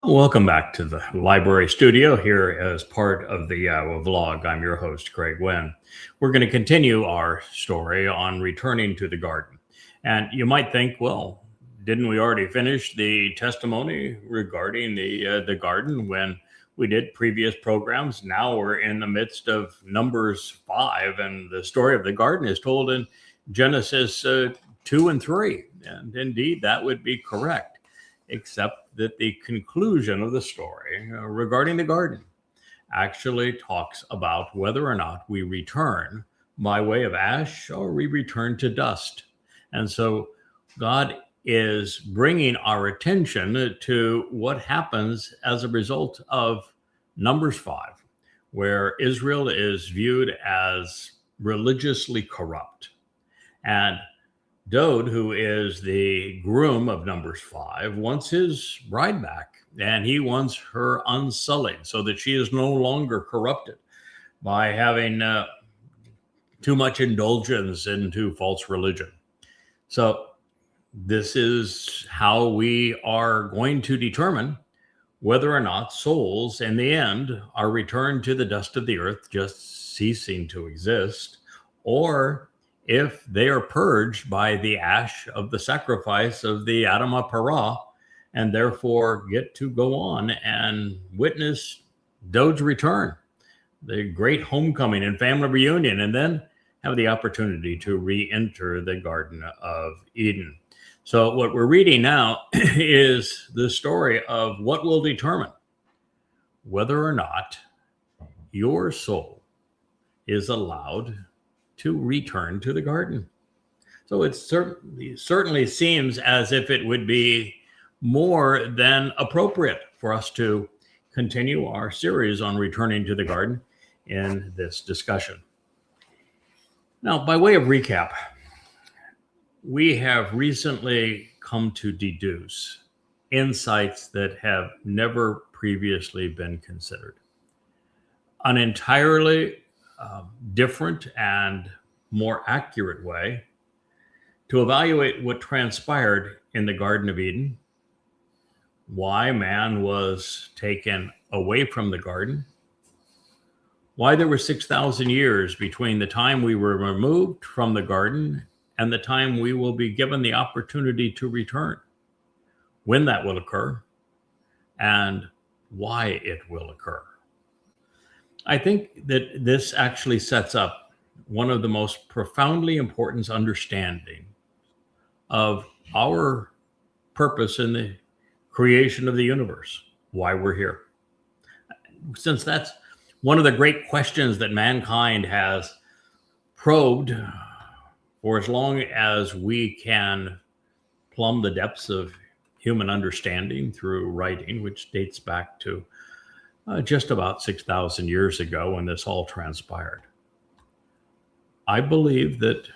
Welcome back to the library studio here as part of the YAHOWAH vlog. I'm your host, Craig Winn. We're going to continue our story on returning to the garden. And you might think, well, didn't we already finish the testimony regarding the garden when we did previous programs? Now we're in the midst of NumbersFive, and the story of the garden is told in Genesis 2 and 3. And indeed, that would be correct, except that the conclusion of the story regarding the garden actually talks about whether or not we return by way of ash or we return to dust. And so God is bringing our attention to what happens as a result of NumbersFive, where Israel is viewed as religiously corrupt. And Dowd, who is the groom of NumbersFive, wants his bride back, and he wants her unsullied so that she is no longer corrupted by having too much indulgence into false religion. So this is how we are going to determine whether or not souls in the end are returned to the dust of the earth, just ceasing to exist, or if they are purged by the ash of the sacrifice of the AdamahParah, and therefore get to go on and witness Dowd's return, the great homecoming and family reunion, and then have the opportunity to re-enter the Garden of Eden. So what we're reading now is the story of what will determine whether or not your soul is allowed to return to the garden. So it certainly seems as if it would be more than appropriate for us to continue our series on returning to the garden in this discussion. Now, by way of recap, we have recently come to deduce insights that have never previously been considered. An entirely different and more accurate way to evaluate what transpired in the Garden of Eden, why man was taken away from the garden, why there were 6,000 years between the time we were removed from the garden and the time we will be given the opportunity to return, when that will occur, and why it will occur. I think that this actually sets up one of the most profoundly important understanding of our purpose in the creation of the universe, why we're here. Since that's one of the great questions that mankind has probed for as long as we can plumb the depths of human understanding through writing, which dates back to just about 6,000 years ago when this all transpired. I believe that,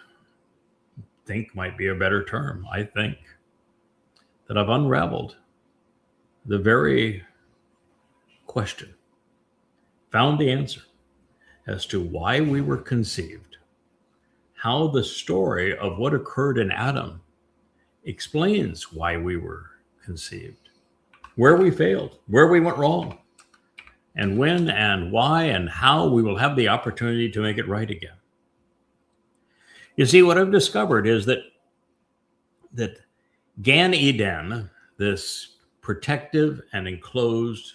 think might be a better term, I think that I've unraveled the very question, found the answer as to why we were conceived, how the story of what occurred in Adam explains why we were conceived, where we failed, where we went wrong, and when and why and how we will have the opportunity to make it right again. You see, what I've discovered is that Gan Eden, this protective and enclosed,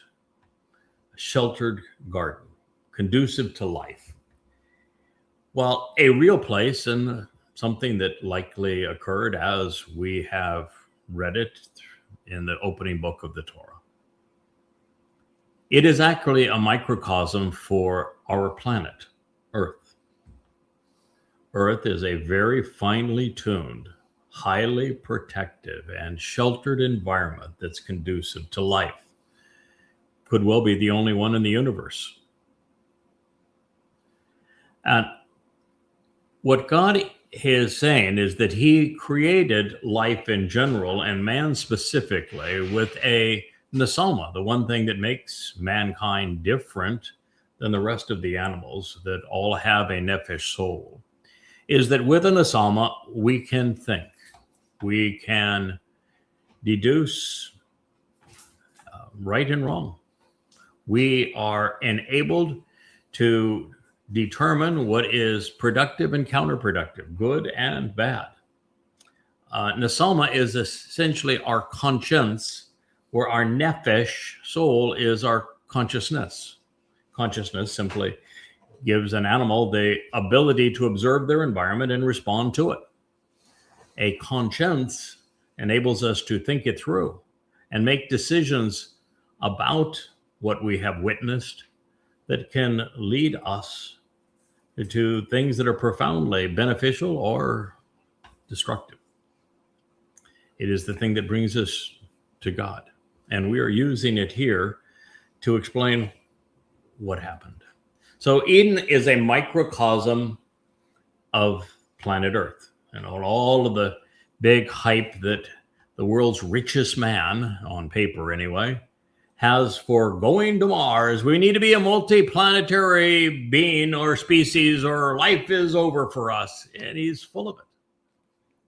sheltered garden, conducive to life, while a real place and something that likely occurred as we have read it in the opening book of the Torah, it is actually a microcosm for our planet, Earth. Earth is a very finely tuned, highly protective and sheltered environment that's conducive to life. Could well be the only one in the universe. And what God is saying is that he created life in general and man specifically with a nesama, the one thing that makes mankind different than the rest of the animals that all have a nephesh soul, is that with a nesama, we can think, we can deduce, right and wrong. We are enabled to determine what is productive and counterproductive, good and bad. Nesama is essentially our conscience, where our nephesh, soul, is our consciousness. Consciousness simply gives an animal the ability to observe their environment and respond to it. A conscience enables us to think it through and make decisions about what we have witnessed that can lead us to things that are profoundly beneficial or destructive. It is the thing that brings us to God. And we are using it here to explain what happened. So Eden is a microcosm of planet Earth. And all of the big hype that the world's richest man, on paper anyway, has for going to Mars. We need to be a multi-planetary being or species, or life is over for us. And he's full of it.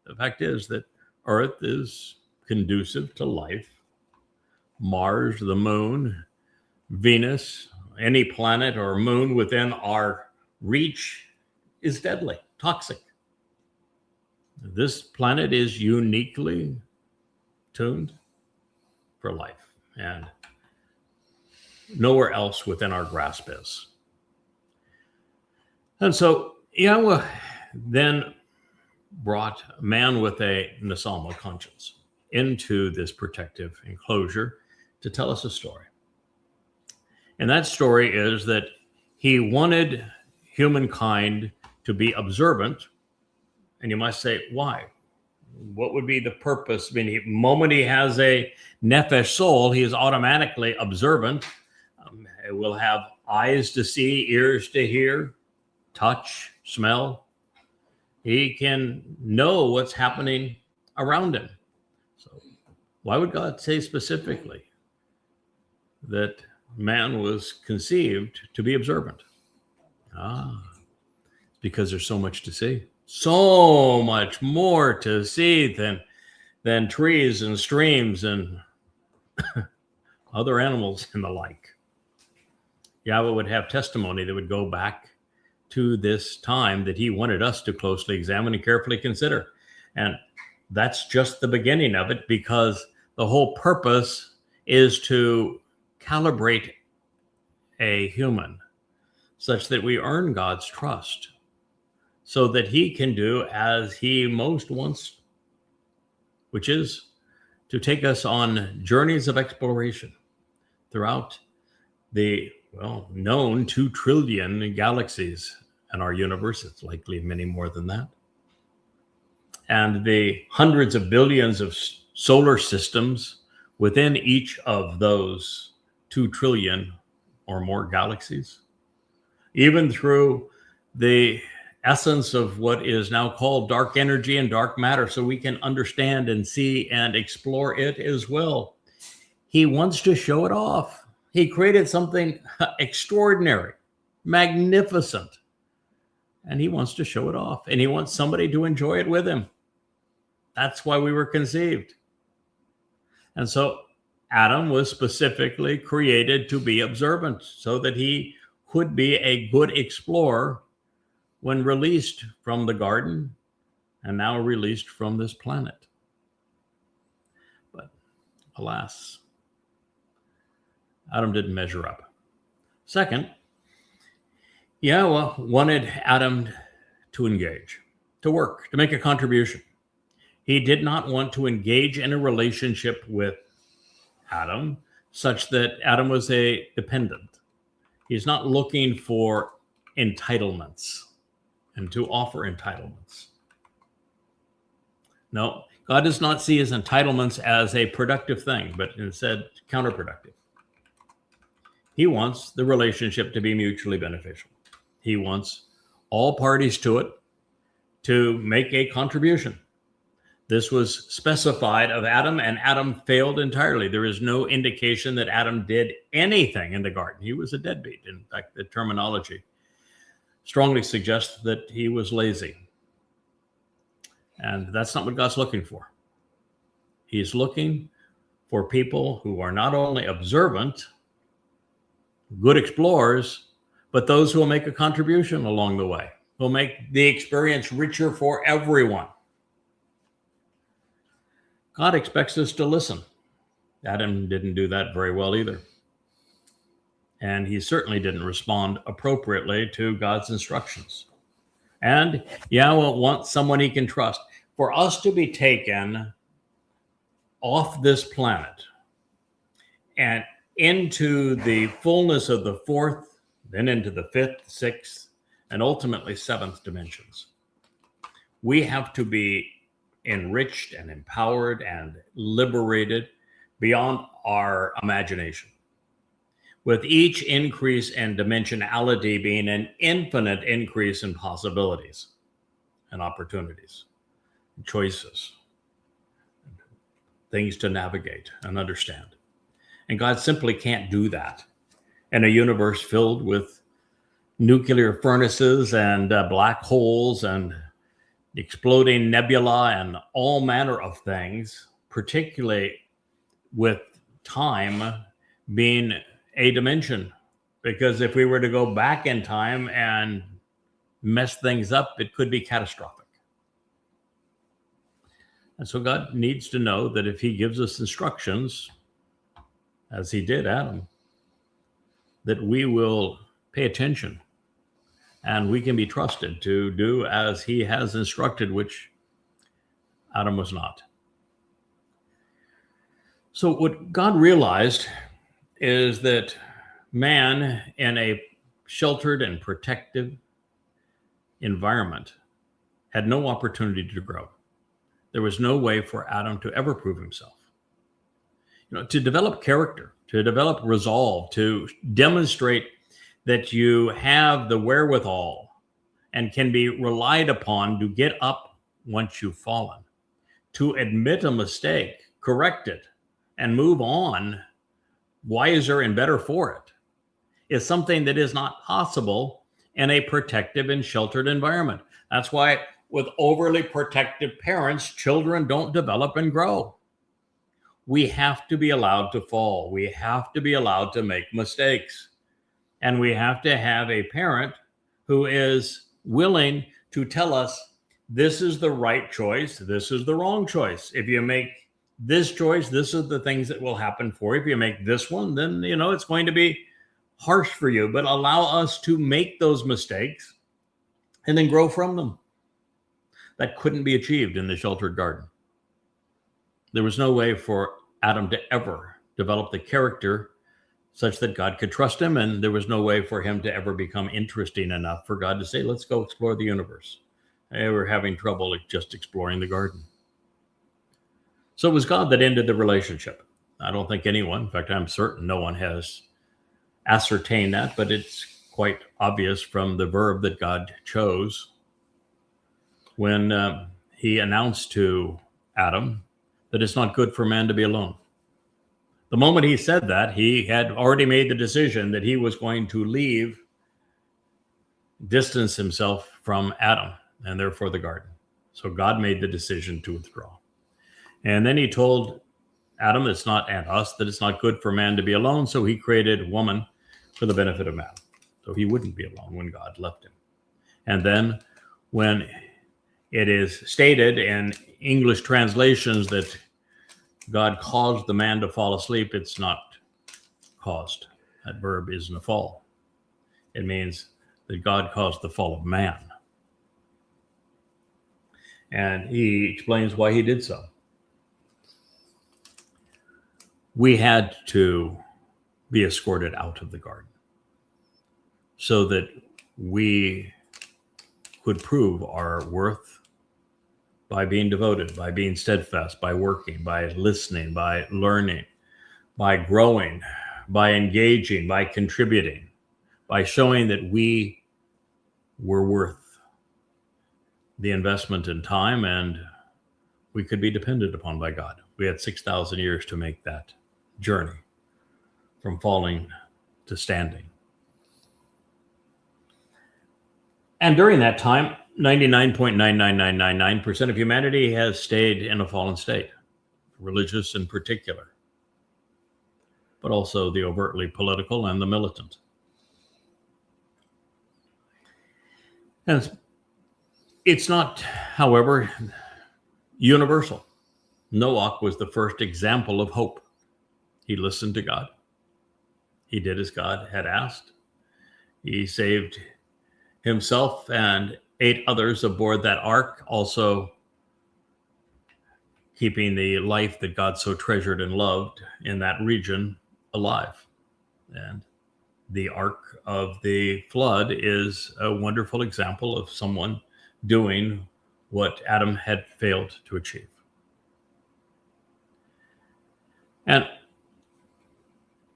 The fact is that Earth is conducive to life. Mars, the moon, Venus, any planet or moon within our reach is deadly, toxic. This planet is uniquely tuned for life, and nowhere else within our grasp is. And so Yahweh then brought man with a Nesama conscience into this protective enclosure to tell us a story. And that story is that he wanted humankind to be observant. And you might say, why? What would be the purpose? I mean, the moment he has a nephesh soul, he is automatically observant. It will have eyes to see, ears to hear, touch, smell. He can know what's happening around him. So why would God say specifically that man was conceived to be observant? Because there's so much to see. So much more to see than trees and streams and other animals and the like. Yahweh would have testimony that would go back to this time that he wanted us to closely examine and carefully consider. And that's just the beginning of it, because the whole purpose is to calibrate a human such that we earn God's trust, so that he can do as he most wants, which is to take us on journeys of exploration throughout the known 2 trillion galaxies in our universe. It's likely many more than that. And the hundreds of billions of solar systems within each of those 2 trillion or more galaxies, even through the essence of what is now called dark energy and dark matter, so we can understand and see and explore it as well. He wants to show it off. He created something extraordinary, magnificent, and he wants to show it off, and he wants somebody to enjoy it with him. That's why we were conceived. And so Adam was specifically created to be observant, so that he could be a good explorer when released from the garden and now released from this planet. But alas, Adam didn't measure up. Second, Yahweh wanted Adam to engage, to work, to make a contribution. He did not want to engage in a relationship with Adam such that Adam was a dependent. He's not looking for entitlements and to offer entitlements. No, God does not see his entitlements as a productive thing, but instead counterproductive. He wants the relationship to be mutually beneficial. He wants all parties to it to make a contribution. This was specified of Adam, and Adam failed entirely. There is no indication that Adam did anything in the garden. He was a deadbeat. In fact, the terminology strongly suggests that he was lazy. And that's not what God's looking for. He's looking for people who are not only observant, good explorers, but those who will make a contribution along the way, who will make the experience richer for everyone. God expects us to listen. Adam didn't do that very well either. And he certainly didn't respond appropriately to God's instructions. And Yahweh wants someone he can trust. For us to be taken off this planet and into the fullness of the fourth, then into the fifth, sixth, and ultimately seventh dimensions, we have to be enriched and empowered and liberated beyond our imagination, with each increase in dimensionality being an infinite increase in possibilities and opportunities, and choices, things to navigate and understand. And God simply can't do that in a universe filled with nuclear furnaces and black holes and exploding nebula and all manner of things, particularly with time being a dimension. Because if we were to go back in time and mess things up, it could be catastrophic. And so God needs to know that if he gives us instructions, as he did Adam, that we will pay attention and we can be trusted to do as he has instructed, which Adam was not. So what God realized is that man in a sheltered and protective environment had no opportunity to grow. There was no way for Adam to ever prove himself. To develop character, to develop resolve, to demonstrate that you have the wherewithal and can be relied upon to get up once you've fallen, to admit a mistake, correct it, and move on wiser and better for it, is something that is not possible in a protective and sheltered environment. That's why with overly protective parents, children don't develop and grow. We have to be allowed to fall. We have to be allowed to make mistakes. And we have to have a parent who is willing to tell us, this is the right choice, this is the wrong choice. If you make this choice, this is the things that will happen for you. If you make this one, then, it's going to be harsh for you. But allow us to make those mistakes and then grow from them. That couldn't be achieved in the sheltered garden. There was no way for Adam to ever develop the character such that God could trust him, and there was no way for him to ever become interesting enough for God to say, let's go explore the universe. They were having trouble just exploring the garden. So it was God that ended the relationship. I don't think anyone, in fact, I'm certain no one has ascertained that, but it's quite obvious from the verb that God chose when he announced to Adam that it's not good for man to be alone. The moment he said that, he had already made the decision that he was going to leave, distance himself from Adam, and therefore the garden. So God made the decision to withdraw. And then he told Adam, and us, that it's not good for man to be alone. So he created woman for the benefit of man. So he wouldn't be alone when God left him. And then when it is stated in English translations that God caused the man to fall asleep, it's not caused. That verb isn't a fall. It means that God caused the fall of man. And he explains why he did so. We had to be escorted out of the garden so that we could prove our worth by being devoted, by being steadfast, by working, by listening, by learning, by growing, by engaging, by contributing, by showing that we were worth the investment in time and we could be depended upon by God. We had 6,000 years to make that journey from falling to standing. And during that time, 99.99999% of humanity has stayed in a fallen state, religious in particular. but also the overtly political and the militant. And it's not, however, universal. Noah was the first example of hope. He listened to God. He did as God had asked. He saved himself and 8 others aboard that ark, also keeping the life that God so treasured and loved in that region alive. And the ark of the flood is a wonderful example of someone doing what Adam had failed to achieve. And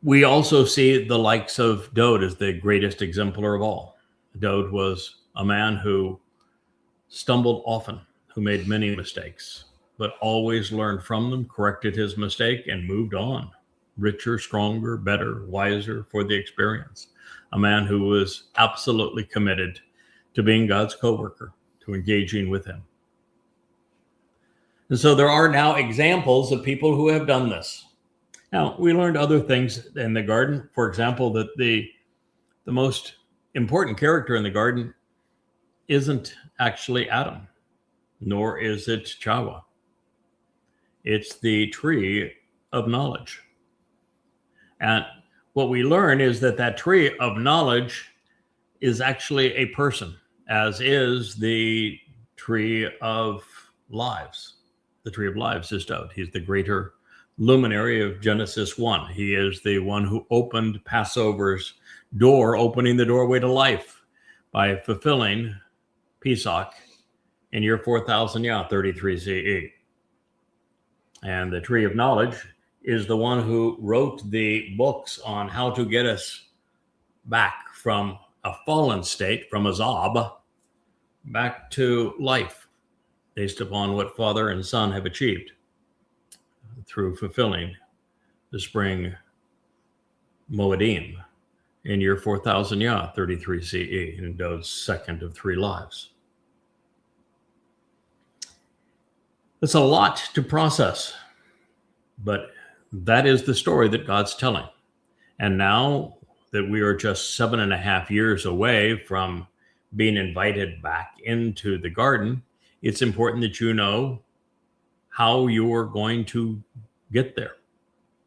we also see the likes of Dowd as the greatest exemplar of all. Dowd was a man who stumbled often, who made many mistakes, but always learned from them, corrected his mistake, and moved on. Richer, stronger, better, wiser for the experience. A man who was absolutely committed to being God's co-worker, to engaging with him. And so there are now examples of people who have done this. Now, we learned other things in the garden. For example, that the most important character in the garden isn't actually Adam, nor is it YAHOWAH. It's the tree of knowledge. And what we learn is that that tree of knowledge is actually a person, as is the tree of lives. The tree of lives is Dowd. He's the greater luminary of Genesis 1. He is the one who opened Passover's door, opening the doorway to life by fulfilling Pesach in year 4000 33 CE. And the tree of knowledge is the one who wrote the books on how to get us back from a fallen state, from Azab, back to life, based upon what Father and Son have achieved through fulfilling the spring Moedim in year 4000 33 CE, in Dowd's second of 3 lives. It's a lot to process, but that is the story that God's telling. And now that we are just 7.5 years away from being invited back into the garden, it's important that you know how you're going to get there,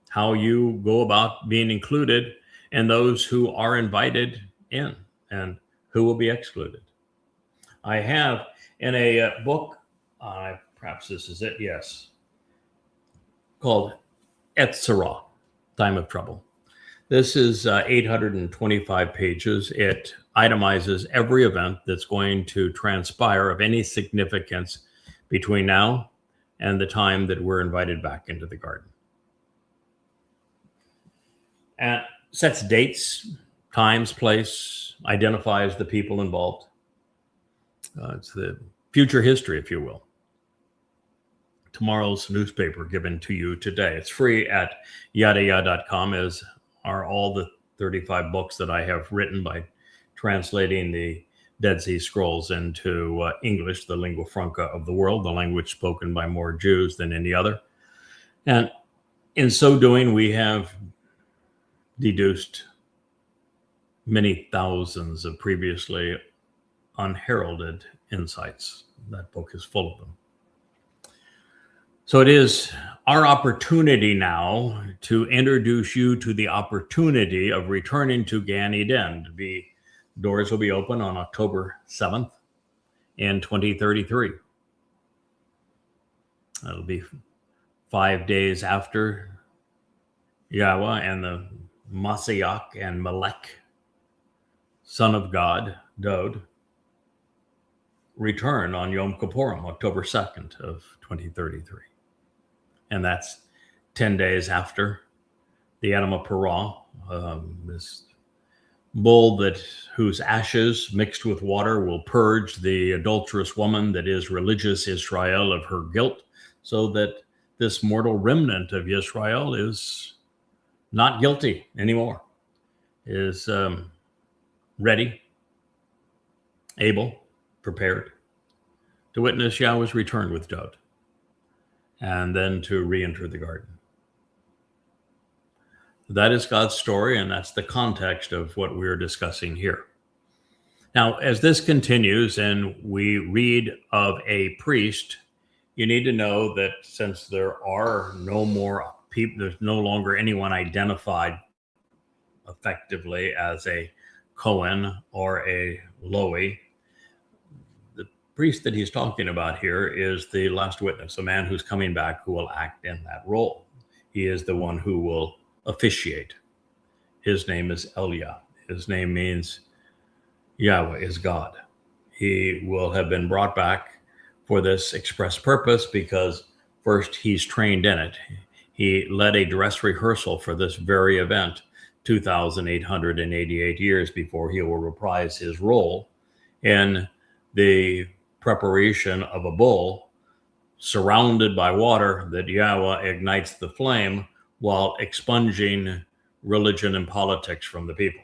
how you go about being included, and those who are invited in and who will be excluded. I have in a book, perhaps this is it, yes, called Etzerah, Time of Trouble. This is 825 pages. It itemizes every event that's going to transpire of any significance between now and the time that we're invited back into the garden. And sets dates, times, place, identifies the people involved. It's the future history, if you will. Tomorrow's newspaper given to you today. It's free at YAHOWAH.com, as are all the 35 books that I have written by translating the Dead Sea Scrolls into English, the lingua franca of the world, the language spoken by more Jews than any other. And in so doing, we have deduced many thousands of previously unheralded insights. That book is full of them. So it is our opportunity now to introduce you to the opportunity of returning to Gan Eden. Doors will be open on October 7th in 2033. It'll be 5 days after YAHOWAH and the Messiah and Melech, Son of God, Dowd, return on Yom Kippurym, October 2nd of 2033. And that's 10 days after the AdamahParah, this bull whose ashes mixed with water will purge the adulterous woman that is religious Israel of her guilt, so that this mortal remnant of Israel is not guilty anymore, is ready, able, prepared to witness YAHOWAH's return with Dowd, and then to re-enter the garden. That is God's story, and that's the context of what we're discussing here. Now, as this continues and we read of a priest, you need to know that since there are no more people, there's no longer anyone identified effectively as a Cohen or a Lowy, the priest that he's talking about here is the last witness, a man who's coming back who will act in that role. He is the one who will officiate. His name is Elia. His name means Yahweh is God. He will have been brought back for this express purpose because first he's trained in it. He led a dress rehearsal for this very event 2,888 years before he will reprise his role in the preparation of a bull surrounded by water that Yahweh ignites the flame while expunging religion and politics from the people.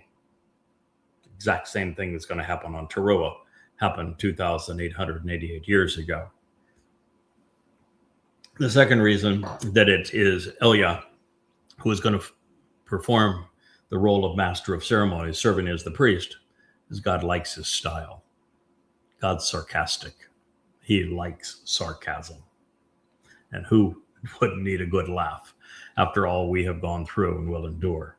Exact same thing that's going to happen on Taruwah happened 2,888 years ago. The second reason that it is Elia who is going to perform the role of master of ceremonies, serving as the priest, is God likes his style. God's sarcastic. He likes sarcasm. And who wouldn't need a good laugh after all we have gone through and will endure?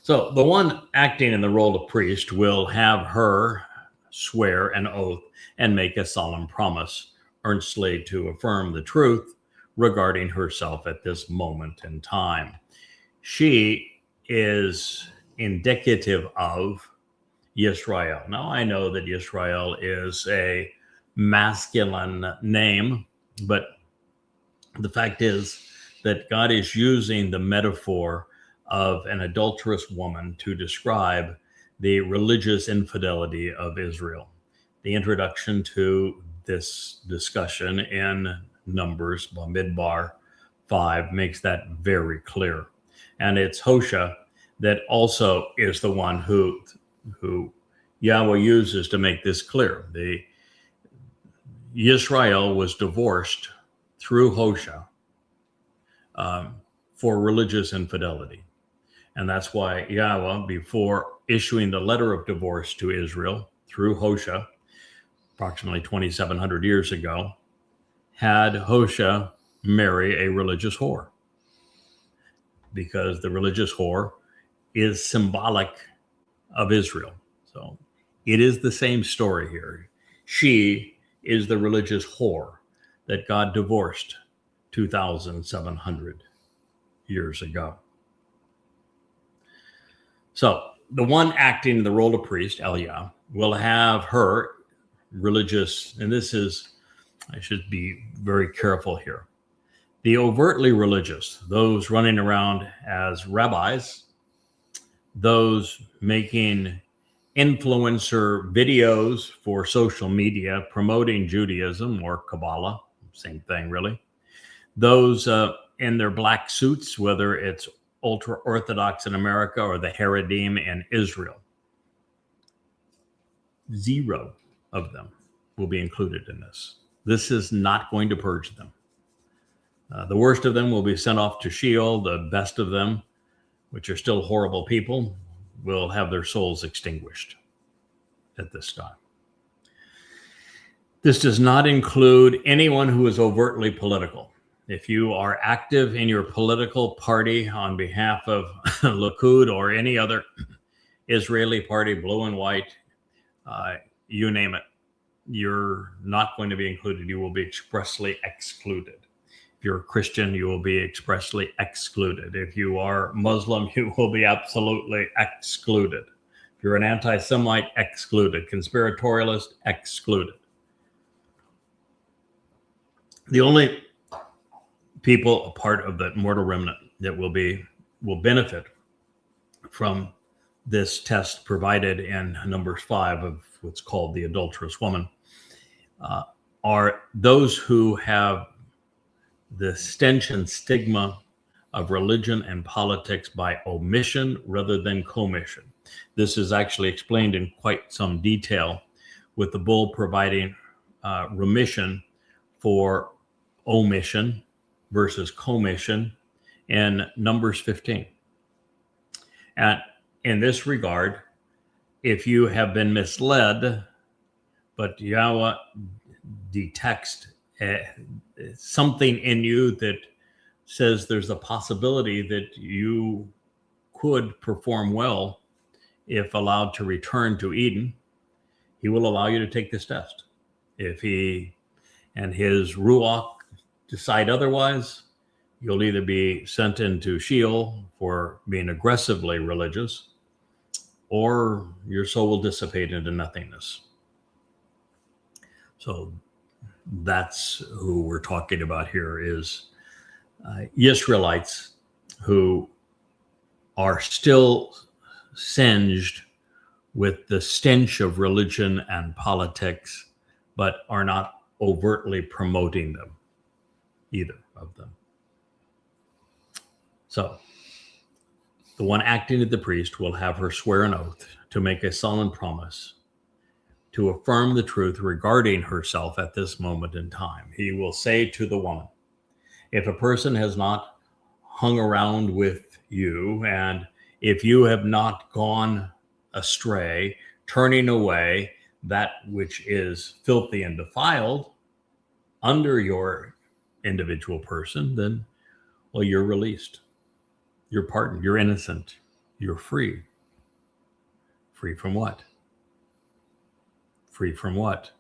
So the one acting in the role of priest will have her swear an oath and make a solemn promise, earnestly to affirm the truth regarding herself at this moment in time. She is indicative of Yisrael. Now, I know that Yisrael is a masculine name, but the fact is that God is using the metaphor of an adulterous woman to describe the religious infidelity of Israel. The introduction to this discussion in Numbers, Bamidbar 5, makes that very clear. And it's Hosea that also is the one who Yahweh uses to make this clear. Yisrael was divorced through Hosea for religious infidelity. And that's why Yahweh, before issuing the letter of divorce to Israel through Hosea, approximately 2,700 years ago, had Hosea marry a religious whore. Because the religious whore is symbolic of Israel. So it is the same story here. She is the religious whore that God divorced 2,700 years ago. So the one acting the role of priest, Elia, will have her religious, and this is, I should be very careful here. The overtly religious, those running around as rabbis, those making influencer videos for social media promoting Judaism or Kabbalah, same thing really. Those in their black suits, whether it's ultra-Orthodox in America or the Haredim in Israel. 0 of them will be included in this. This is not going to purge them. The worst of them will be sent off to Sheol. The best of them, which are still horrible people, will have their souls extinguished at this time. This does not include anyone who is overtly political. If you are active in your political party on behalf of Likud or any other Israeli party, blue and white, you name it, you're not going to be included. You will be expressly excluded. If you're a Christian, you will be expressly excluded. If you are Muslim, you will be absolutely excluded. If you're an anti-Semite, excluded. Conspiratorialist, excluded. The only people, a part of the mortal remnant that will benefit from this test provided in Numbers 5 of what's called the adulterous woman, are those who have the stench and stigma of religion and politics by omission rather than commission. This is actually explained in quite some detail, with the bull providing remission for omission versus commission in Numbers 15. And in this regard, if you have been misled, but Yahweh detects something in you that says there's a possibility that you could perform well if allowed to return to Eden, he will allow you to take this test. If he and his Ruach decide otherwise, you'll either be sent into Sheol for being aggressively religious, or your soul will dissipate into nothingness. So that's who we're talking about here, is Israelites who are still singed with the stench of religion and politics, but are not overtly promoting them, either of them. So the one acting as the priest will have her swear an oath to make a solemn promise to affirm the truth regarding herself at this moment in time. He will say to the woman, if a person has not hung around with you, and if you have not gone astray, turning away that which is filthy and defiled under your individual person, then, well, you're released. You're pardoned. You're innocent. You're free. Free from what? Free from what?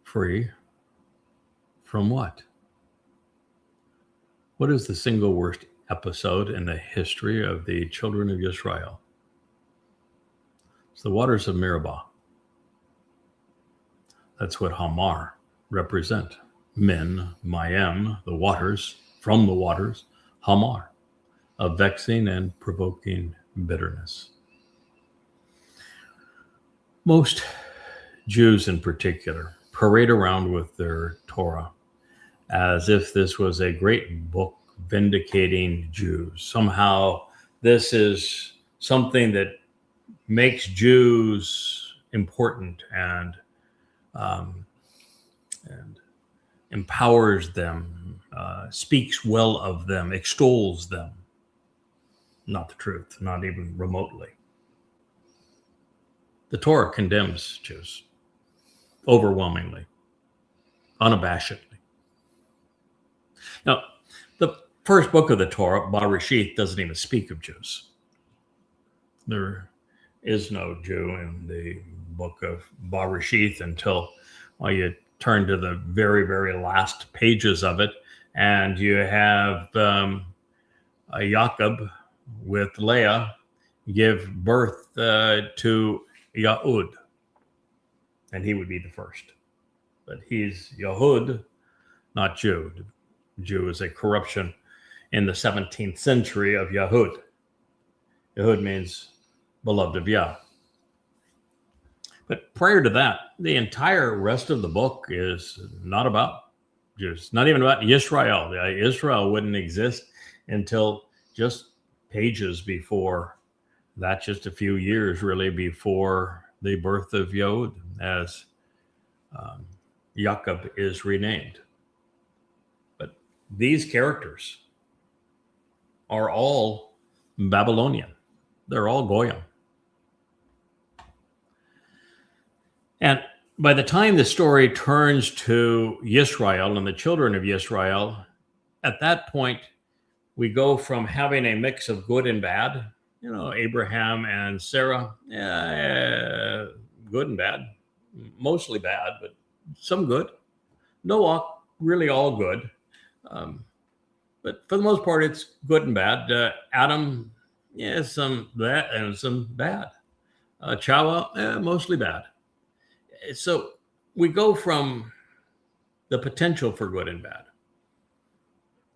Free from what? What is the single worst episode in the history of the children of Israel? It's the waters of Meribah. That's what Hamar represent. Min, Mayim, the waters, from the waters, Hamar, of vexing and provoking bitterness. Most Jews in particular parade around with their Torah as if this was a great book vindicating Jews. Somehow this is something that makes Jews important and empowers them, speaks well of them, extols them. Not the truth, not even remotely. The Torah condemns Jews overwhelmingly, unabashedly. Now, the first book of the Torah, Bereshit, doesn't even speak of Jews. There is no Jew in the book of Bereshit until you turn to the very, very last pages of it, and you have Jacob with Leah give birth to Yahud, and he would be the first. But he's Yahud, not Jew. Jew is a corruption in the 17th century of Yahud. Yahud means beloved of Yah. But prior to that, the entire rest of the book is not about Jews, not even about Israel. Israel wouldn't exist until just pages before that, just a few years really before the birth of Yahud, as Jacob is renamed. But these characters are all Babylonian. They're all Goyim. And by the time the story turns to Yisrael and the children of Yisrael, at that point, we go from having a mix of good and bad. Abraham and Sarah, good and bad, mostly bad, but some good. Noah, really all good. But for the most part, it's good and bad. Adam, some bad and some bad. Chawa, mostly bad. So we go from the potential for good and bad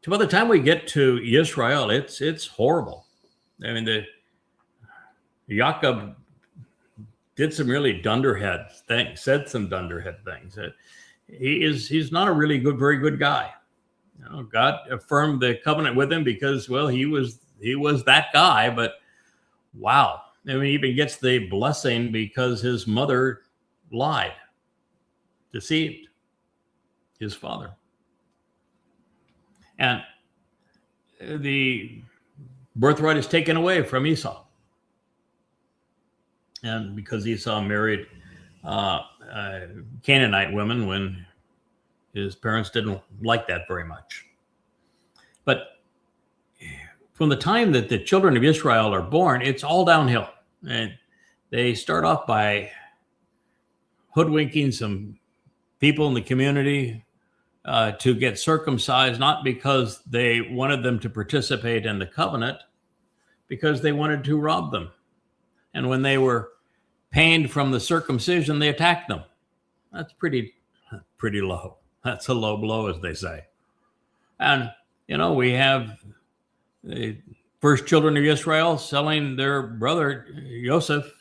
to by the time we get to Israel, it's horrible. I mean, Jacob did some really dunderhead things, said some dunderhead things. He's not a really good, very good guy. God affirmed the covenant with him because, well, he was that guy. But wow, I mean, he even gets the blessing because his mother lied, deceived his father. And the birthright is taken away from Esau. And because Esau married Canaanite women when his parents didn't like that very much. But from the time that the children of Israel are born, it's all downhill. And they start off by hoodwinking some people in the community to get circumcised, not because they wanted them to participate in the covenant, because they wanted to rob them. And when they were pained from the circumcision, they attacked them. That's pretty low. That's a low blow, as they say. And, we have the first children of Israel selling their brother Joseph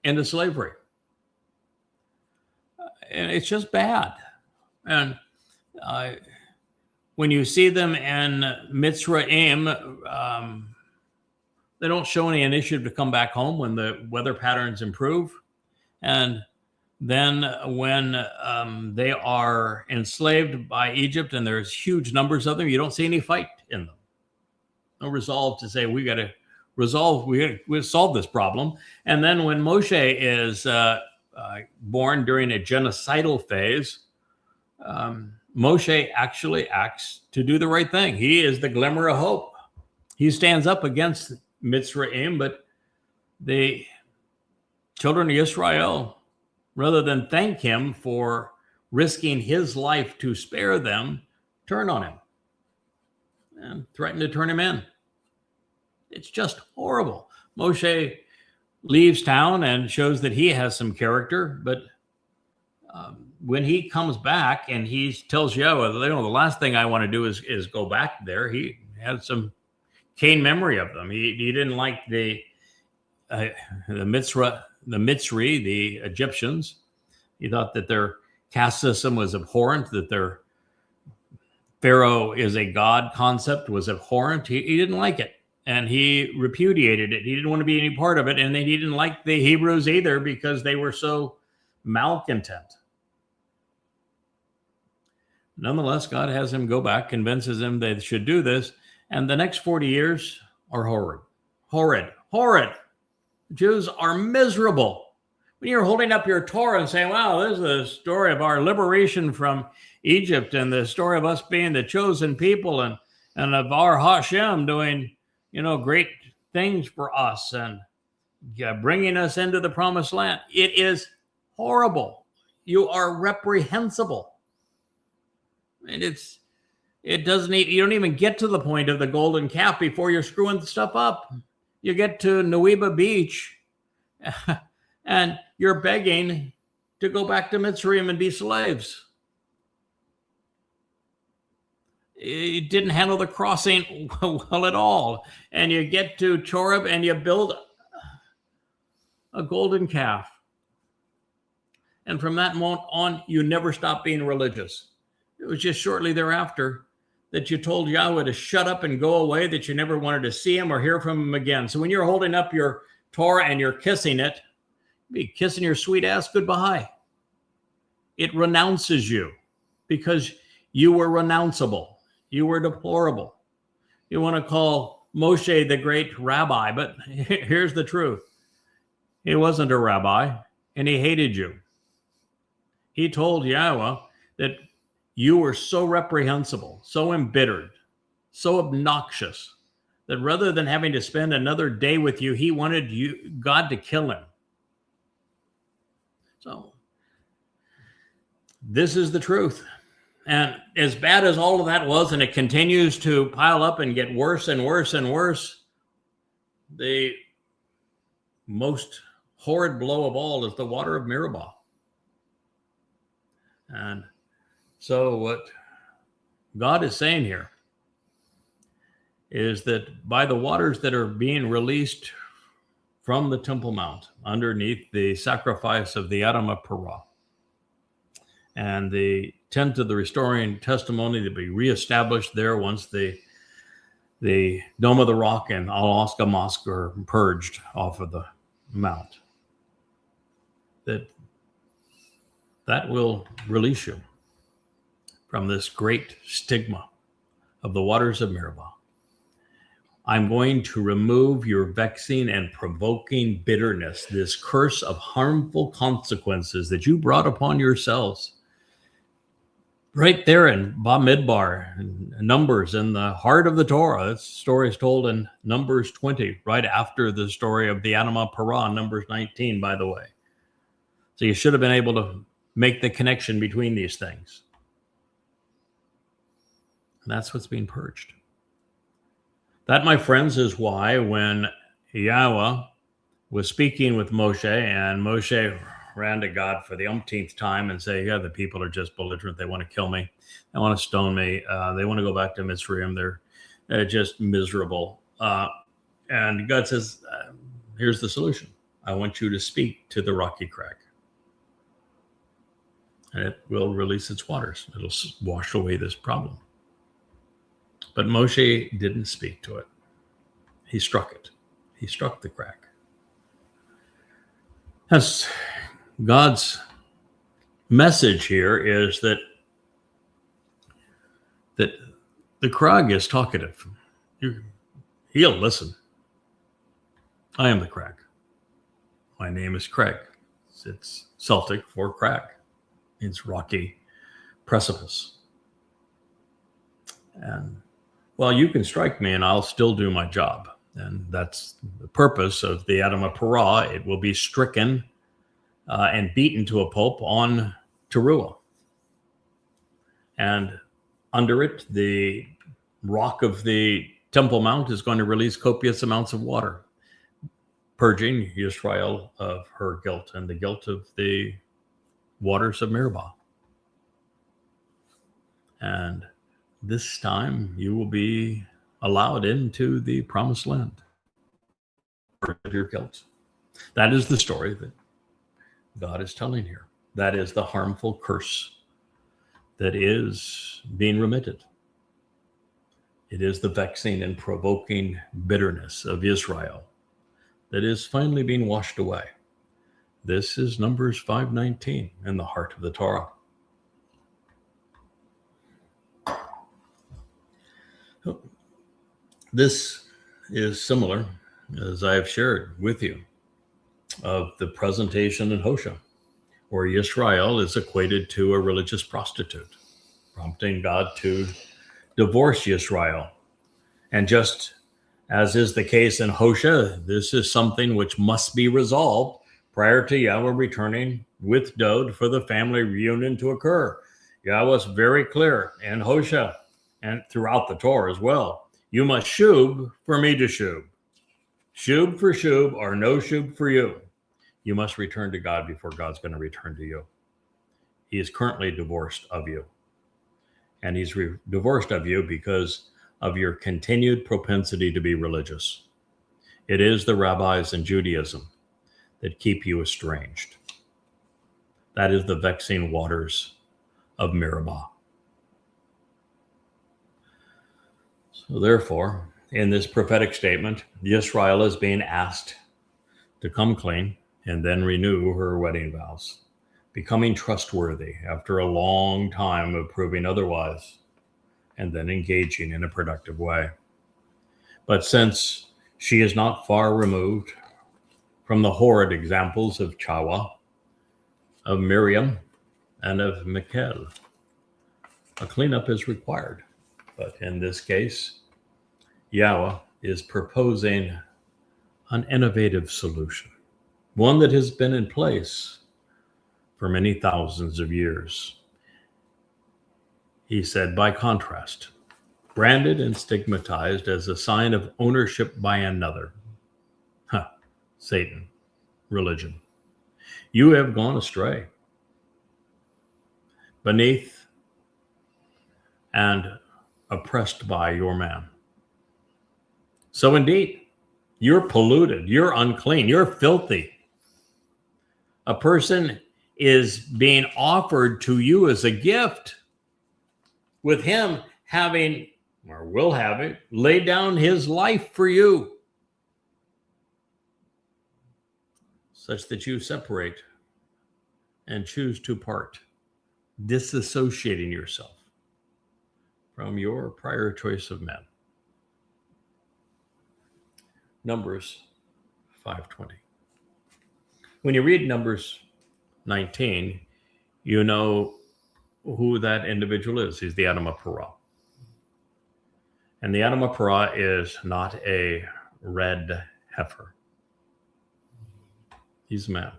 into slavery. And it's just bad. And when you see them in Mitzrayim, they don't show any initiative to come back home when the weather patterns improve. And then when they are enslaved by Egypt and there's huge numbers of them, you don't see any fight in them. No resolve to say, we got to solve this problem. And then when Moshe is born during a genocidal phase, Moshe actually acts to do the right thing. He is the glimmer of hope. He stands up against Mitzrayim, but the children of Israel, rather than thank him for risking his life to spare them, turn on him and threaten to turn him in. It's just horrible. Moshe leaves town and shows that he has some character, but when he comes back and he tells Yahweh, the last thing I want to do is go back there, he had some keen memory of them. He didn't like the Mitzri, the Egyptians. He thought that their caste system was abhorrent, that their Pharaoh is a god concept was abhorrent. He didn't like it, and he repudiated it. He didn't want to be any part of it, and he didn't like the Hebrews either because they were so malcontent. Nonetheless, God has him go back, convinces him they should do this, and the next 40 years are horrid. Jews are miserable. When you're holding up your Torah and saying, wow, this is the story of our liberation from Egypt and the story of us being the chosen people and of our Hashem doing, great things for us and bringing us into the promised land. It is horrible. You are reprehensible. And you don't even get to the point of the golden calf before you're screwing stuff up. You get to Nuweiba Beach and you're begging to go back to Mitzrayim and be slaves. You didn't handle the crossing well at all. And you get to Choreb and you build a golden calf. And from that moment on, you never stopped being religious. It was just shortly thereafter that you told Yahweh to shut up and go away, that you never wanted to see him or hear from him again. So when you're holding up your Torah and you're kissing it, be kissing your sweet ass goodbye. It renounces you because you were renounceable. You were deplorable. You want to call Moshe the great rabbi, but here's the truth. He wasn't a rabbi, and he hated you. He told Yahweh that you were so reprehensible, so embittered, so obnoxious, that rather than having to spend another day with you, he wanted God to kill him. So this is the truth. And as bad as all of that was, and it continues to pile up and get worse and worse and worse, the most horrid blow of all is the water of Meribah. And so what God is saying here is that by the waters that are being released from the Temple Mount underneath the sacrifice of the AdamahParah and the tent of the restoring testimony to be reestablished there once the Dome of the Rock and Al-Aqsa Mosque are purged off of the mount, that will release you from this great stigma of the waters of Meribah. I'm going to remove your vexing and provoking bitterness, this curse of harmful consequences that you brought upon yourselves. Right there in Bamidbar, Numbers, in the heart of the Torah. This story is told in Numbers 20, right after the story of the AdamahParah, Numbers 19, by the way. So you should have been able to make the connection between these things. And that's what's being purged. That, my friends, is why when Yahweh was speaking with Moshe, and Moshe ran to God for the umpteenth time and say, yeah, the people are just belligerent. They want to kill me. They want to stone me. They want to go back to Mitzrayim. They're just miserable. And God says, here's the solution. I want you to speak to the rocky crag. And it will release its waters. It'll wash away this problem. But Moshe didn't speak to it. He struck it. He struck the crag. That's God's message here, is that the crag is talkative. He'll listen. I am the crag. My name is Craig. It's Celtic for crag. It's rocky precipice. And well, you can strike me and I'll still do my job. And that's the purpose of the AdamahParah. It will be stricken and beaten to a pulp on Taruwah. And under it, the rock of the Temple Mount is going to release copious amounts of water, purging Israel of her guilt and the guilt of the waters of Meribah. And this time you will be allowed into the promised land for your guilt. That is the story that God is telling here. That is the harmful curse that is being remitted. It is the vexing and provoking bitterness of Israel that is finally being washed away. This is Numbers 5:19 in the heart of the Torah. This is similar, as I have shared with you, of the presentation in Hosea, where Israel is equated to a religious prostitute, prompting God to divorce Israel. And just as is the case in Hosea, this is something which must be resolved prior to Yahweh returning with Dowd for the family reunion to occur. Yahweh is very clear in Hosea and throughout the Torah as well. You must shub for me to shub. Shub for shub, or no shub for you. You must return to God before God's going to return to you. He is currently divorced of you. And he's divorced of you because of your continued propensity to be religious. It is the rabbis in Judaism that keep you estranged. That is the vexing waters of Meribah. So therefore, in this prophetic statement, Israel is being asked to come clean and then renew her wedding vows, becoming trustworthy after a long time of proving otherwise, and then engaging in a productive way. But since she is not far removed from the horrid examples of Chawa, of Miriam, and of Michal, a cleanup is required. But in this case, Yahweh is proposing an innovative solution, one that has been in place for many thousands of years. He said, by contrast, branded and stigmatized as a sign of ownership by another. Satan, religion. You have gone astray. Beneath and oppressed by your man. So indeed, you're polluted, you're unclean, you're filthy. A person is being offered to you as a gift, with him having, or will have it, laid down his life for you, such that you separate and choose to part, disassociating yourself from your prior choice of men. Numbers 5:20. When you read Numbers 19, you know who that individual is. He's the AdamahParah. And the AdamahParah is not a red heifer. He's a man.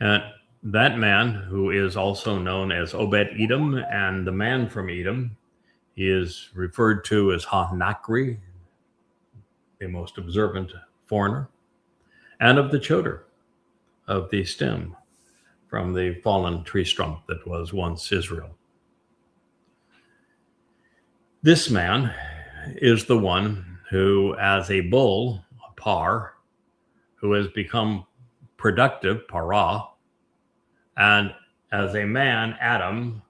And that man, who is also known as Obed-Edom and the man from Edom, he is referred to as Ha-Nakri, the most observant foreigner, and of the choder of the stem from the fallen tree stump that was once Israel. This man is the one who, as a bull, a par, who has become productive, parah, and as a man, Adam,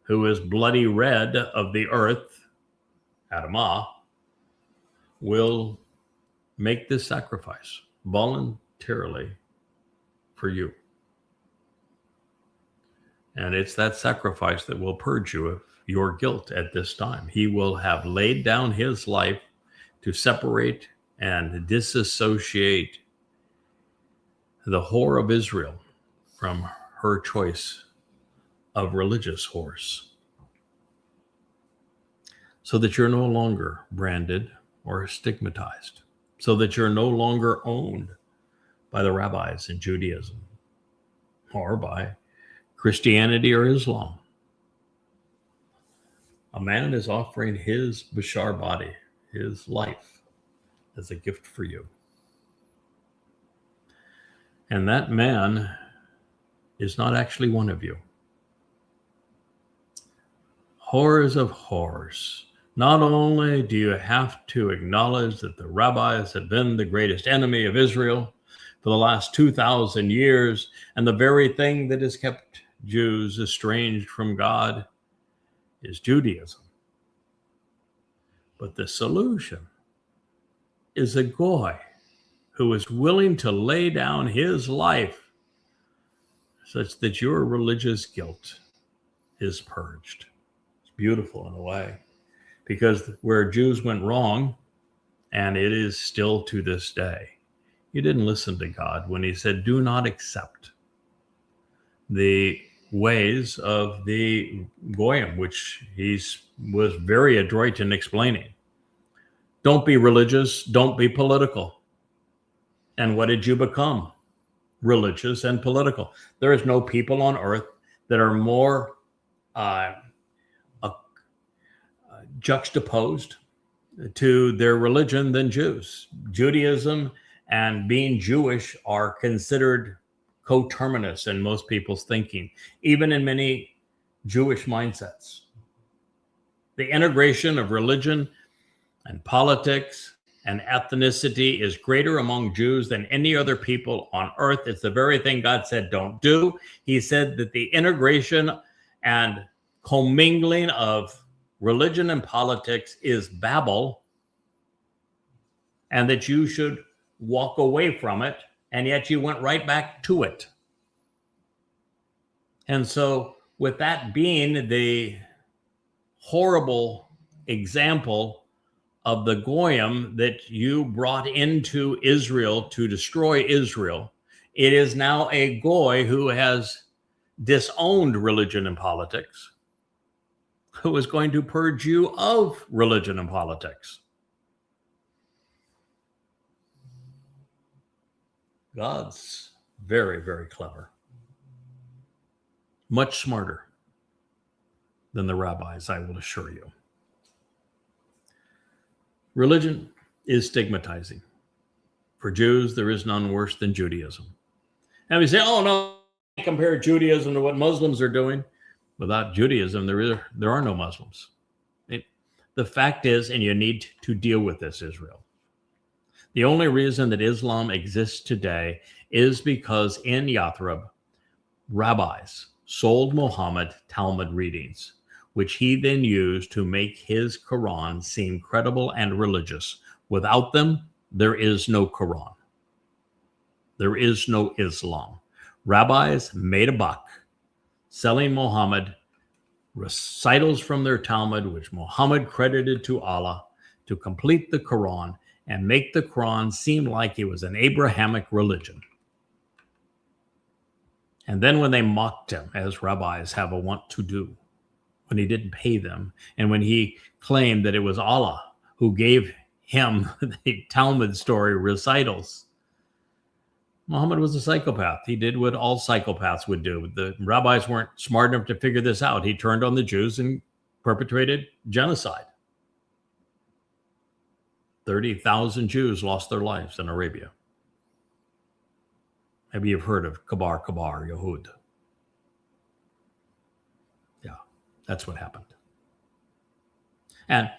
who is bloody red of the earth, Adamah, will make this sacrifice voluntarily for you. And it's that sacrifice that will purge you of your guilt at this time. He will have laid down his life to separate and disassociate the whore of Israel from her choice of religious whores, so that you're no longer branded or stigmatized, so that you're no longer owned by the rabbis in Judaism or by Christianity or Islam. A man is offering his bashar body, his life, as a gift for you. And that man is not actually one of you. Horrors of horrors. Not only do you have to acknowledge that the rabbis have been the greatest enemy of Israel for the last 2,000 years, and the very thing that has kept Jews estranged from God is Judaism. But the solution is a goy who is willing to lay down his life such that your religious guilt is purged. It's beautiful in a way, because where Jews went wrong, and it is still to this day, you didn't listen to God when he said, do not accept the ways of the Goyim, which he was very adroit in explaining. Don't be religious, don't be political. And what did you become? Religious and political. There is no people on earth that are more juxtaposed to their religion than Jews. Judaism and being Jewish are considered coterminous in most people's thinking, even in many Jewish mindsets. The integration of religion and politics and ethnicity is greater among Jews than any other people on earth. It's the very thing God said don't do. He said that the integration and commingling of religion and politics is Babel, and that you should walk away from it, and yet you went right back to it. And so, with that being the horrible example of the Goyim that you brought into Israel to destroy Israel, it is now a Goy who has disowned religion and politics, who is going to purge you of religion and politics. God's very, very clever. Much smarter than the rabbis, I will assure you. Religion is stigmatizing. For Jews, there is none worse than Judaism. And we say, oh no, compare Judaism to what Muslims are doing. Without Judaism, there are no Muslims. The fact is, and you need to deal with this, Israel, the only reason that Islam exists today is because in Yathrib, rabbis sold Muhammad Talmud readings, which he then used to make his Quran seem credible and religious. Without them, there is no Quran. There is no Islam. Rabbis made a buck selling Muhammad recitals from their Talmud, which Muhammad credited to Allah to complete the Quran, and make the Quran seem like it was an Abrahamic religion. And then when they mocked him, as rabbis have a want to do, when he didn't pay them, and when he claimed that it was Allah who gave him the Talmud story recitals, Muhammad was a psychopath. He did what all psychopaths would do. The rabbis weren't smart enough to figure this out. He turned on the Jews and perpetrated genocide. 30,000 Jews lost their lives in Arabia. Maybe you've heard of Kabar Yahud. Yeah, that's what happened. And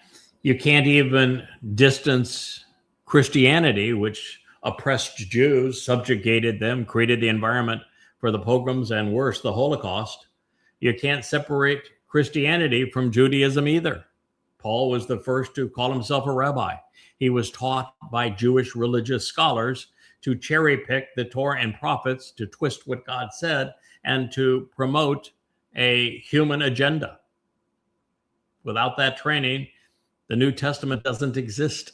you can't even distance Christianity, which oppressed Jews, subjugated them, created the environment for the pogroms, and worse, the Holocaust. You can't separate Christianity from Judaism either. Paul was the first to call himself a rabbi. He was taught by Jewish religious scholars to cherry pick the Torah and prophets, to twist what God said, and to promote a human agenda. Without that training, the New Testament doesn't exist.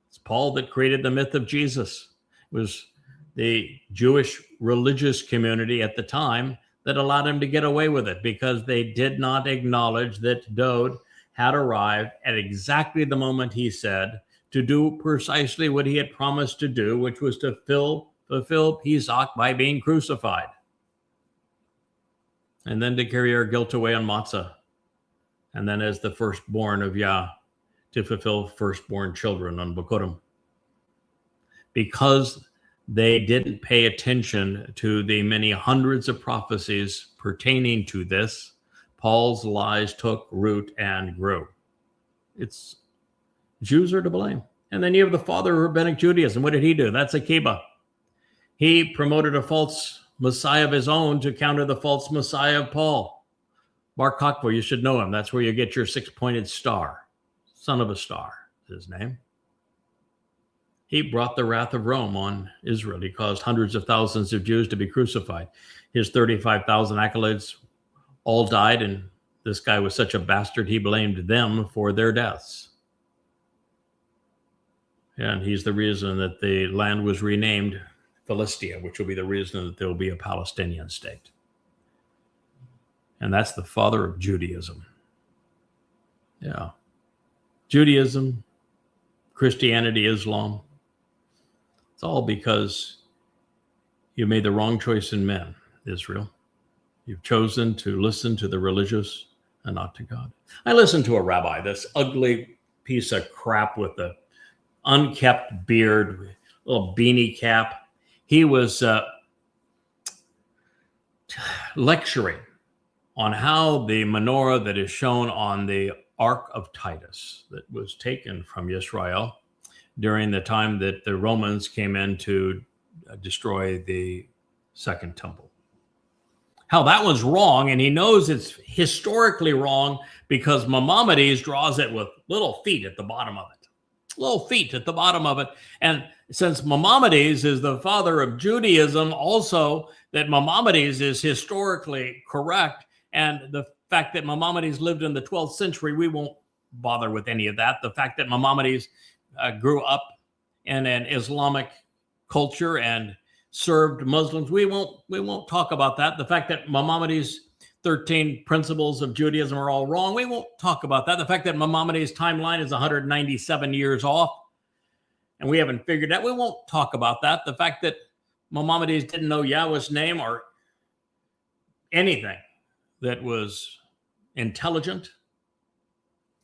It's Paul that created the myth of Jesus. It was the Jewish religious community at the time that allowed him to get away with it, because they did not acknowledge that Dowd had arrived at exactly the moment he said, to do precisely what he had promised to do, which was to fulfill Pesach by being crucified, and then to carry our guilt away on matzah, and then as the firstborn of Yah, to fulfill firstborn children on Bikurim. Because they didn't pay attention to the many hundreds of prophecies pertaining to this, Paul's lies took root and grew. It's Jews are to blame. And then you have the father of rabbinic Judaism. What did he do? That's Akiba. He promoted a false Messiah of his own to counter the false Messiah of Paul. Bar Kokhba, you should know him. That's where you get your six-pointed star. Son of a star is his name. He brought the wrath of Rome on Israel. He caused hundreds of thousands of Jews to be crucified. His 35,000 acolytes all died, and this guy was such a bastard, he blamed them for their deaths. And he's the reason that the land was renamed Philistia, which will be the reason that there will be a Palestinian state. And that's the father of Judaism. Yeah. Judaism, Christianity, Islam. It's all because you made the wrong choice in men, Israel. You've chosen to listen to the religious and not to God. I listened to a rabbi, this ugly piece of crap with the unkept beard, little beanie cap. He was lecturing on how the menorah that is shown on the Ark of Titus, that was taken from Israel during the time that the Romans came in to destroy the Second Temple, how that was wrong. And he knows it's historically wrong because Maimonides draws it with little feet at the bottom of it. Little feet at the bottom of it. And since Maimonides is the father of Judaism, also that Maimonides is historically correct, and the fact that Maimonides lived in the 12th century, we won't bother with any of that. The fact that Maimonides grew up in an Islamic culture and served Muslims, we won't talk about that. The fact that Maimonides' 13 principles of Judaism are all wrong, we won't talk about that. The fact that Maimonides' timeline is 197 years off, and we haven't figured that, we won't talk about that. The fact that Maimonides didn't know Yahweh's name or anything that was intelligent.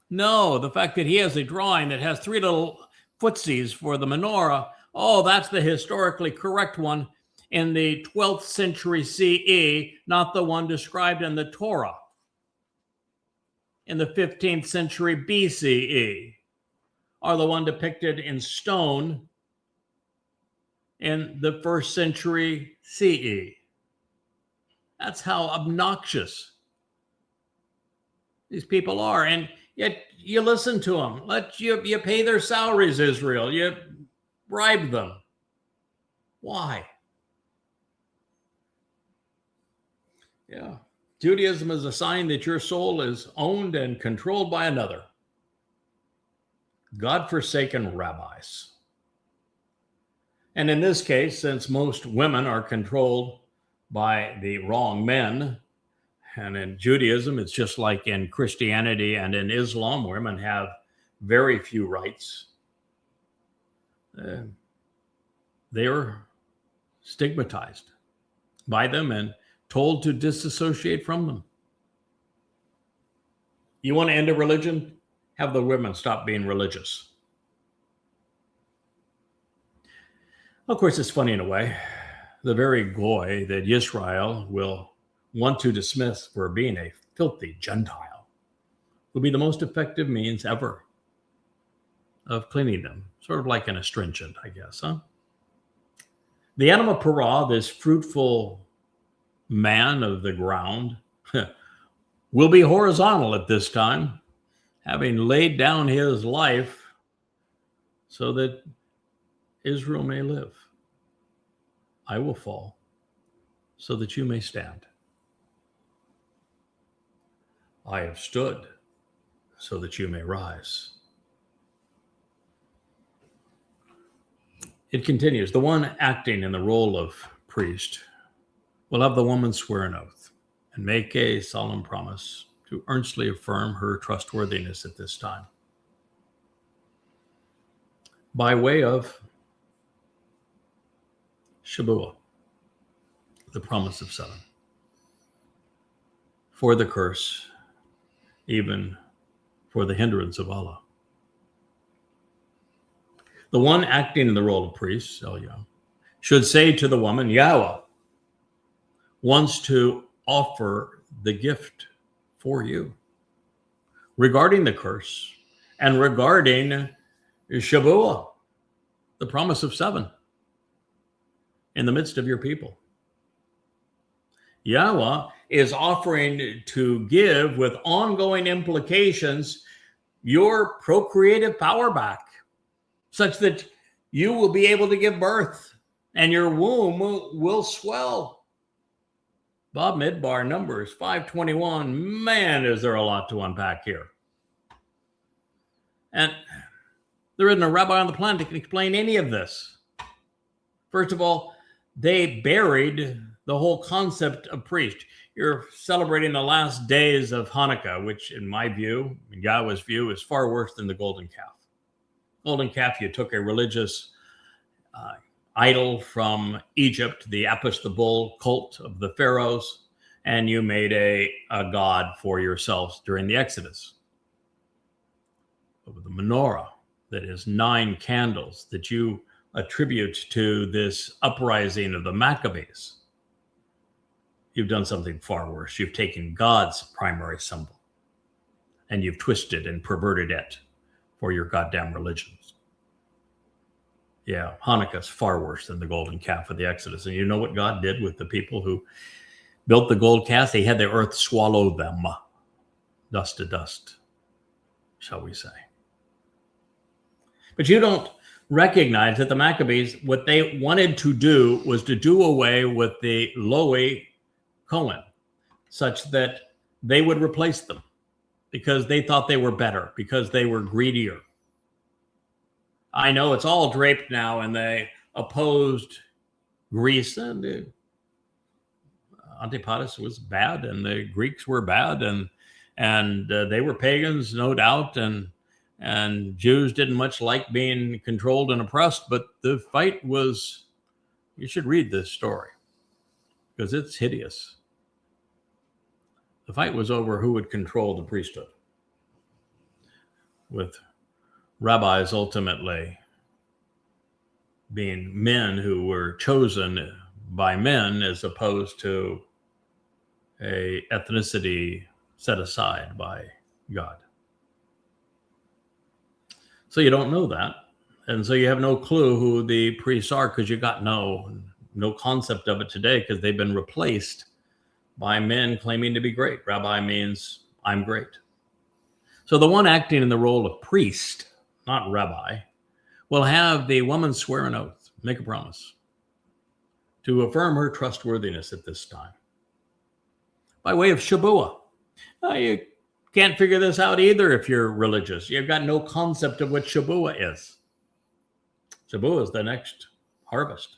No, the fact that he has a drawing that has three little footsies for the menorah, oh, that's the historically correct one in the 12th century CE, not the one described in the Torah in the 15th century BCE, or the one depicted in stone in the 1st century CE. That's how obnoxious these people are. And yet you listen to them. You pay their salaries, Israel. You bribe them. Why? Yeah. Judaism is a sign that your soul is owned and controlled by another. God-forsaken rabbis. And in this case, since most women are controlled by the wrong men, and in Judaism, it's just like in Christianity and in Islam, women have very few rights. They are stigmatized by them and told to disassociate from them. You want to end a religion? Have the women stop being religious. Of course, it's funny in a way. The very goy that Israel will want to dismiss for being a filthy Gentile will be the most effective means ever of cleaning them. Sort of like an astringent, I guess, huh? The AdamahParah, this fruitful man of the ground, will be horizontal at this time, having laid down his life so that Israel may live. I will fall so that you may stand. I have stood so that you may rise. It continues. The one acting in the role of priest will have the woman swear an oath and make a solemn promise to earnestly affirm her trustworthiness at this time, by way of Shabuah, the promise of 7, for the curse, even for the hindrance of Allah. The one acting in the role of priest, Eliah, should say to the woman, Yahweh wants to offer the gift for you regarding the curse and regarding Shabuah, the promise of 7 in the midst of your people. Yahweh is offering to give, with ongoing implications, your procreative power back, such that you will be able to give birth and your womb will swell. Bob Midbar, Numbers 5:21. Man, is there a lot to unpack here. And there isn't a rabbi on the planet that can explain any of this. First of all, they buried the whole concept of priest. You're celebrating the last days of Hanukkah, which in my view, in Yahweh's view, is far worse than the golden calf. Golden calf, you took a religious idol from Egypt, the Apis the bull cult of the pharaohs, and you made a god for yourselves during the Exodus. But with the menorah, that is 9 candles that you attribute to this uprising of the Maccabees, you've done something far worse. You've taken God's primary symbol and you've twisted and perverted it for your goddamn religions. Yeah, Hanukkah's far worse than the golden calf of the Exodus. And you know what God did with the people who built the gold calf? They had the earth swallow them, dust to dust, shall we say. But you don't recognize that the Maccabees, what they wanted to do was to do away with the Lowy Cohen, such that they would replace them because they thought they were better, because they were greedier. I know it's all draped now, and they opposed Greece, and Antipas was bad, and the Greeks were bad, and they were pagans, no doubt, and Jews didn't much like being controlled and oppressed. But the fight was, you should read this story because it's hideous. The fight was over who would control the priesthood, with rabbis ultimately being men who were chosen by men as opposed to a ethnicity set aside by God. So you don't know that. And so you have no clue who the priests are because you got no concept of it today because they've been replaced by men claiming to be great. Rabbi means I'm great. So the one acting in the role of priest, not rabbi, will have the woman swear an oath, make a promise to affirm her trustworthiness at this time by way of Shabuah. Now you Can't figure this out either if you're religious. You've got no concept of what Shavuot is. Shavuot is the next harvest.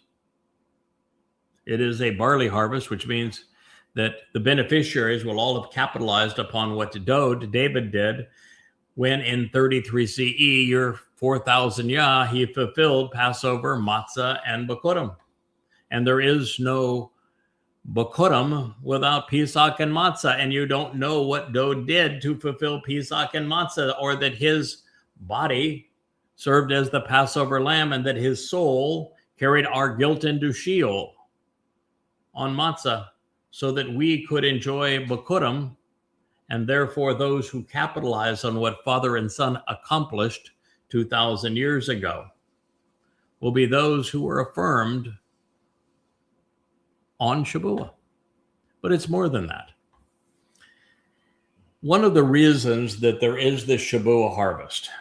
It is a barley harvest, which means that the beneficiaries will all have capitalized upon what David did when in 33 CE, year 4000 Yah, he fulfilled Passover, Matzah, and Bikurim. And there is no Bikurim without Pesach and Matzah. And you don't know what Dowd did to fulfill Pesach and Matzah, or that his body served as the Passover lamb and that his soul carried our guilt into Sheol on Matzah, so that we could enjoy Bikurim, and therefore those who capitalize on what Father and Son accomplished 2,000 years ago will be those who were affirmed on Shavuot. But it's more than that. One of the reasons that there is this Shavuot harvest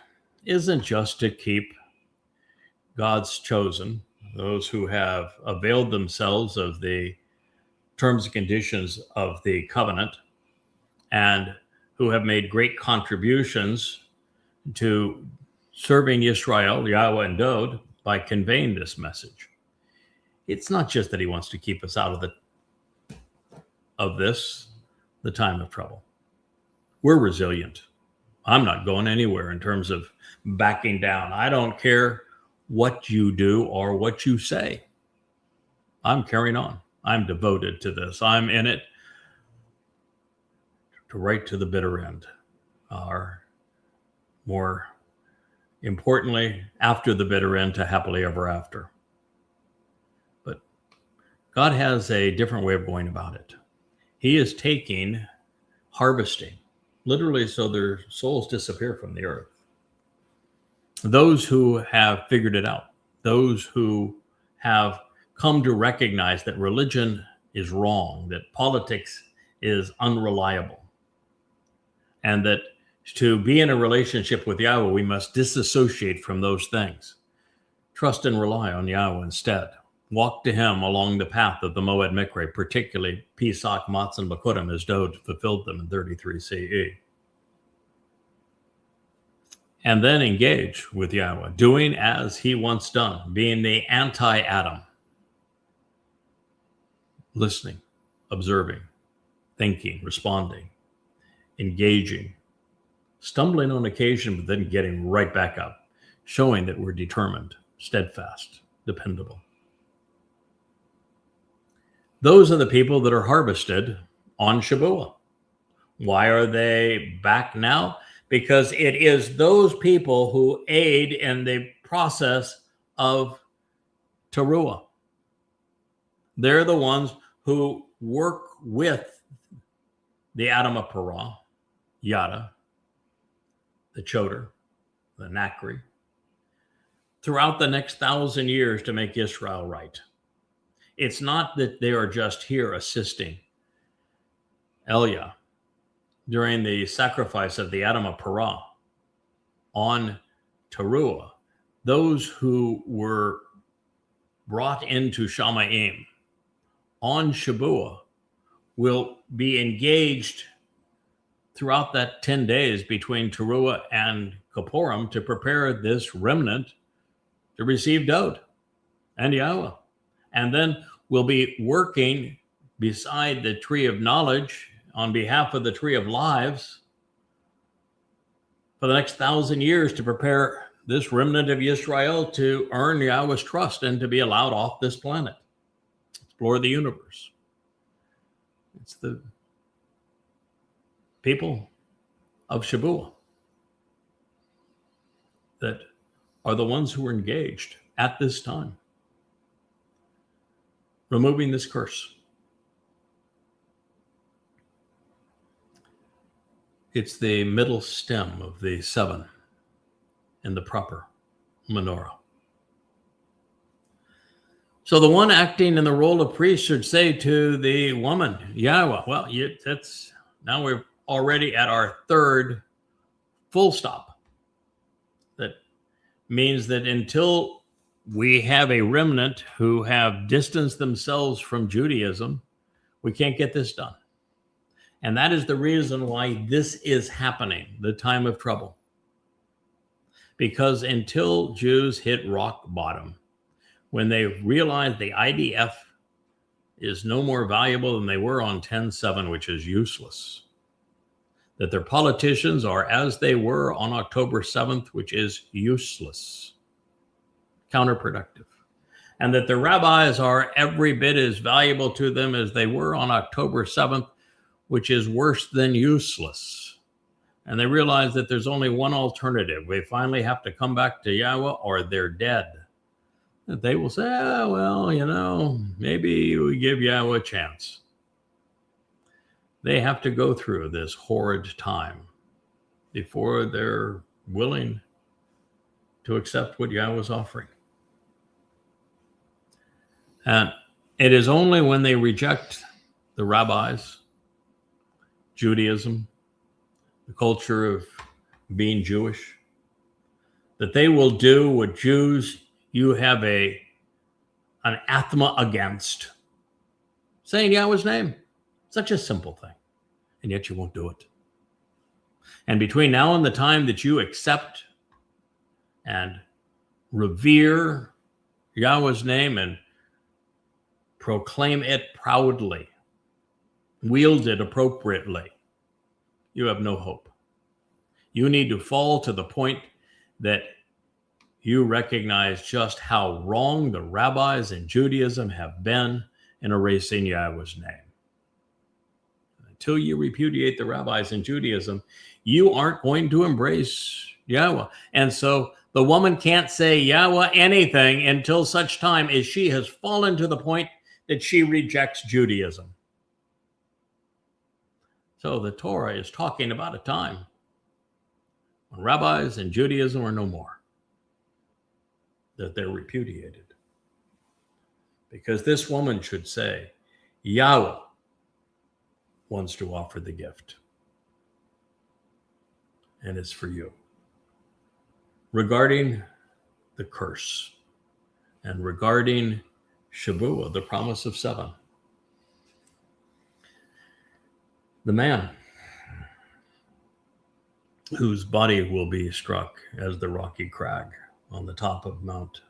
isn't just to keep God's chosen, those who have availed themselves of the terms and conditions of the covenant and who have made great contributions to serving Israel, Yahweh, and Dowd by conveying this message. It's not just that he wants to keep us out of the time of trouble. We're resilient. I'm not going anywhere in terms of backing down. I don't care what you do or what you say. I'm carrying on. I'm devoted to this. I'm in it to right to the bitter end. Or more importantly, after the bitter end, to happily ever after. But God has a different way of going about it. He is taking harvesting, literally so their souls disappear from the earth. Those who have figured it out, those who have come to recognize that religion is wrong, that politics is unreliable, and that to be in a relationship with Yahweh, we must disassociate from those things. Trust and rely on Yahweh instead. Walk to him along the path of the Moed Mikre, particularly Pesach, Matzah, and Bikurim, as Dowd fulfilled them in 33 CE. And then engage with Yahweh, doing as he once done, being the anti-Adam. Listening, observing, thinking, responding, engaging, stumbling on occasion, but then getting right back up, showing that we're determined, steadfast, dependable. Those are the people that are harvested on Shavuot. Why are they back now? Because it is those people who aid in the process of Taruwah. They're the ones who work with the AdamahParah, Yada, the Choder, the Nakri, throughout the next 1,000 years to make Israel right. It's not that they are just here assisting Leah during the sacrifice of the AdamahParah on Taruwah. Those who were brought into Shamayim on Shavuot will be engaged throughout that 10 days between Taruwah and Kippurym to prepare this remnant to receive Dowd and Yahweh. And then we'll be working beside the tree of knowledge on behalf of the tree of lives for the next 1,000 years to prepare this remnant of Israel to earn Yahweh's trust and to be allowed off this planet, explore the universe. It's the people of Shavuot that are the ones who are engaged at this time, removing this curse. It's the middle stem of the 7 in the proper menorah. So the one acting in the role of priest should say to the woman, Yahweh, well, now we're already at our 3rd full stop. That means that until we have a remnant who have distanced themselves from Judaism, we can't get this done. And that is the reason why this is happening, the time of trouble. Because until Jews hit rock bottom, when they realized the IDF is no more valuable than they were on 10/7, which is useless, that their politicians are as they were on October 7th, which is useless, counterproductive, and that the rabbis are every bit as valuable to them as they were on October 7th, which is worse than useless. And they realize that there's only one alternative. We finally have to come back to Yahweh or they're dead. That they will say, oh, well, maybe we give Yahweh a chance. They have to go through this horrid time before they're willing to accept what Yahweh's offering. And it is only when they reject the rabbis, Judaism, the culture of being Jewish, that they will do what Jews you have an anathema against, saying Yahweh's name. Such a simple thing, and yet you won't do it. And between now and the time that you accept and revere Yahweh's name and proclaim it proudly, wield it appropriately, you have no hope. You need to fall to the point that you recognize just how wrong the rabbis in Judaism have been in erasing Yahweh's name. Until you repudiate the rabbis in Judaism, you aren't going to embrace Yahweh. And so the woman can't say Yahweh anything until such time as she has fallen to the point that she rejects Judaism. So the Torah is talking about a time when rabbis in Judaism are no more, that they're repudiated. Because this woman should say, Yahweh wants to offer the gift. And it's for you. Regarding the curse and regarding Shavuot, the promise of 7, the man whose body will be struck as the rocky crag on the top of Mount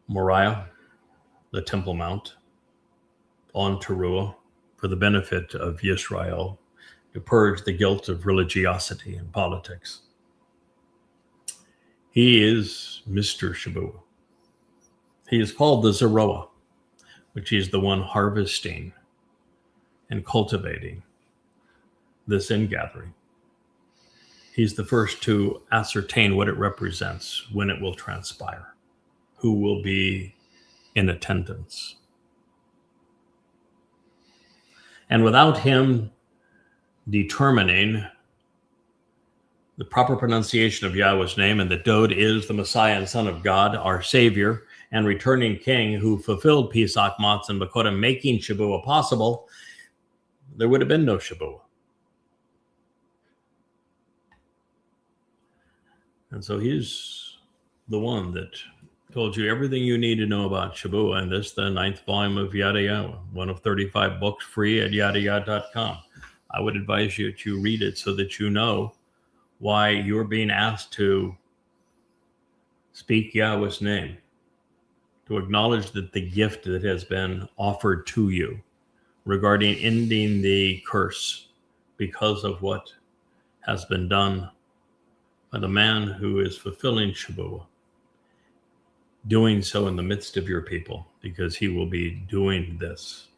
Moriah, the Temple Mount, on Taruwah, for the benefit of Israel, to purge the guilt of religiosity and politics. He is Mr. Shavuot. He is called the Zeroah, which is the one harvesting and cultivating this ingathering. He's the first to ascertain what it represents, when it will transpire, who will be in attendance. And without him determining the proper pronunciation of Yahweh's name, and that Dowd is the Messiah and Son of God, our Savior and returning King, who fulfilled Pesach, Matzah, and Bakodim, making Shavuot possible, there would have been no Shavuot. And so he's the one that told you everything you need to know about Shavuot, and this, the 9th volume of YAHOWAH, one of 35 books, free at YAHOWAH.com. I would advise you to read it so that you know why you're being asked to speak Yahweh's name, to acknowledge that the gift that has been offered to you regarding ending the curse because of what has been done by the man who is fulfilling Shavuot, doing so in the midst of your people, because he will be doing this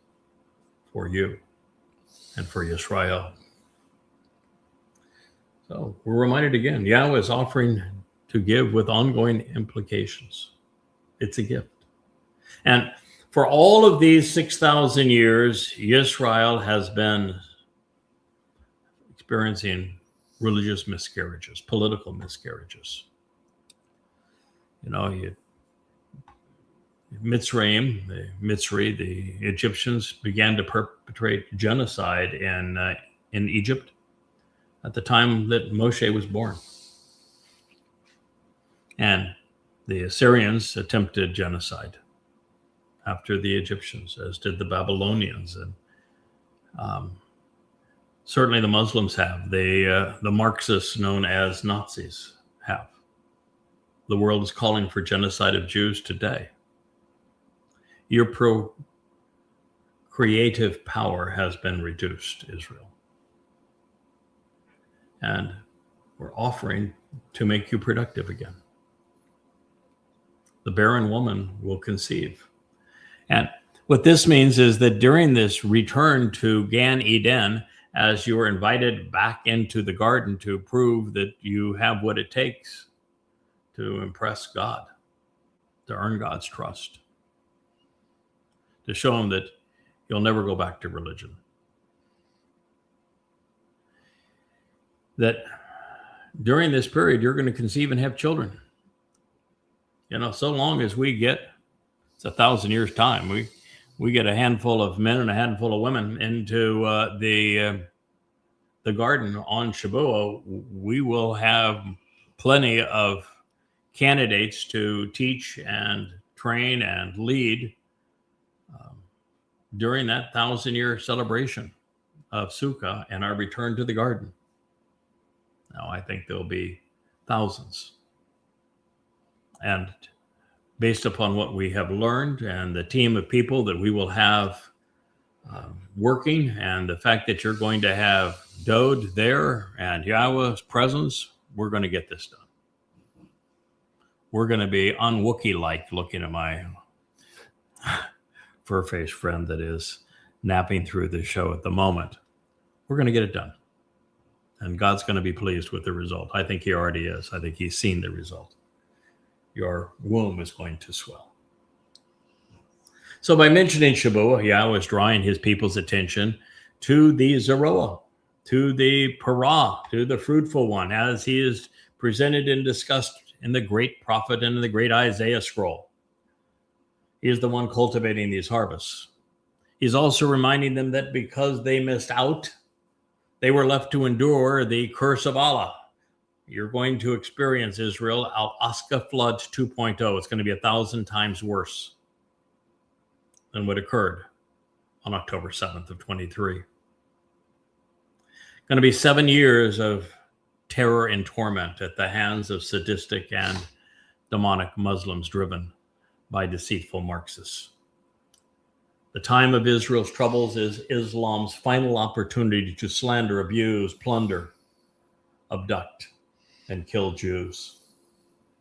for you and for Israel. So we're reminded again, Yahweh is offering to give with ongoing implications. It's a gift. And for all of these 6,000 years, Israel has been experiencing religious miscarriages, political miscarriages. Mitzrayim, the Egyptians began to perpetrate genocide in Egypt at the time that Moshe was born. And the Assyrians attempted genocide after the Egyptians, as did the Babylonians. And Certainly the Muslims have. The Marxists known as Nazis have. The world is calling for genocide of Jews today. Your creative power has been reduced, Israel. And we're offering to make you productive again. The barren woman will conceive. And what this means is that during this return to Gan Eden, as you are invited back into the garden to prove that you have what it takes to impress God, to earn God's trust, to show him that you'll never go back to religion. That during this period, you're going to conceive and have children. You know, so long as we get, it's 1,000 years time, we get a handful of men and a handful of women into the garden on Shavuot, we will have plenty of candidates to teach and train and lead during that 1,000-year celebration of Sukah and our return to the garden. Now, I think there'll be thousands. And based upon what we have learned and the team of people that we will have working, and the fact that you're going to have Dowd there and YAHOWAH's presence, we're going to get this done. We're going to be un-Wookiee-like, looking at my fur-faced friend that is napping through the show at the moment. We're going to get it done. And God's going to be pleased with the result. I think he already is. I think he's seen the result. Your womb is going to swell. So by mentioning Shavuot, Yahweh is drawing his people's attention to the Taruwah, to the Parah, to the fruitful one, as he is presented and discussed in the great prophet and in the great Isaiah scroll. He is the one cultivating these harvests. He's also reminding them that because they missed out, they were left to endure the curse of Allah. You're going to experience, Israel, Al-Aqsa flood 2.0. It's going to be 1,000 times worse than what occurred on October 7th of 23. Going to be 7 years of terror and torment at the hands of sadistic and demonic Muslims driven by deceitful Marxists. The time of Israel's troubles is Islam's final opportunity to slander, abuse, plunder, abduct, and kill Jews.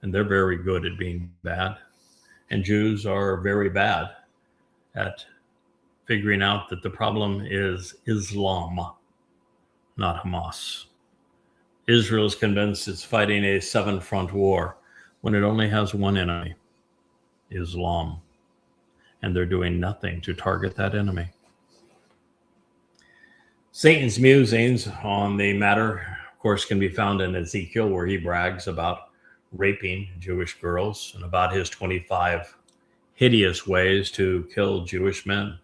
And they're very good at being bad. And Jews are very bad at figuring out that the problem is Islam, not Hamas. Israel is convinced it's fighting a seven-front war when it only has one enemy, Islam. And they're doing nothing to target that enemy. Satan's musings on the matter, of course, can be found in Ezekiel, where he brags about raping Jewish girls and about his 25 hideous ways to kill Jewish men.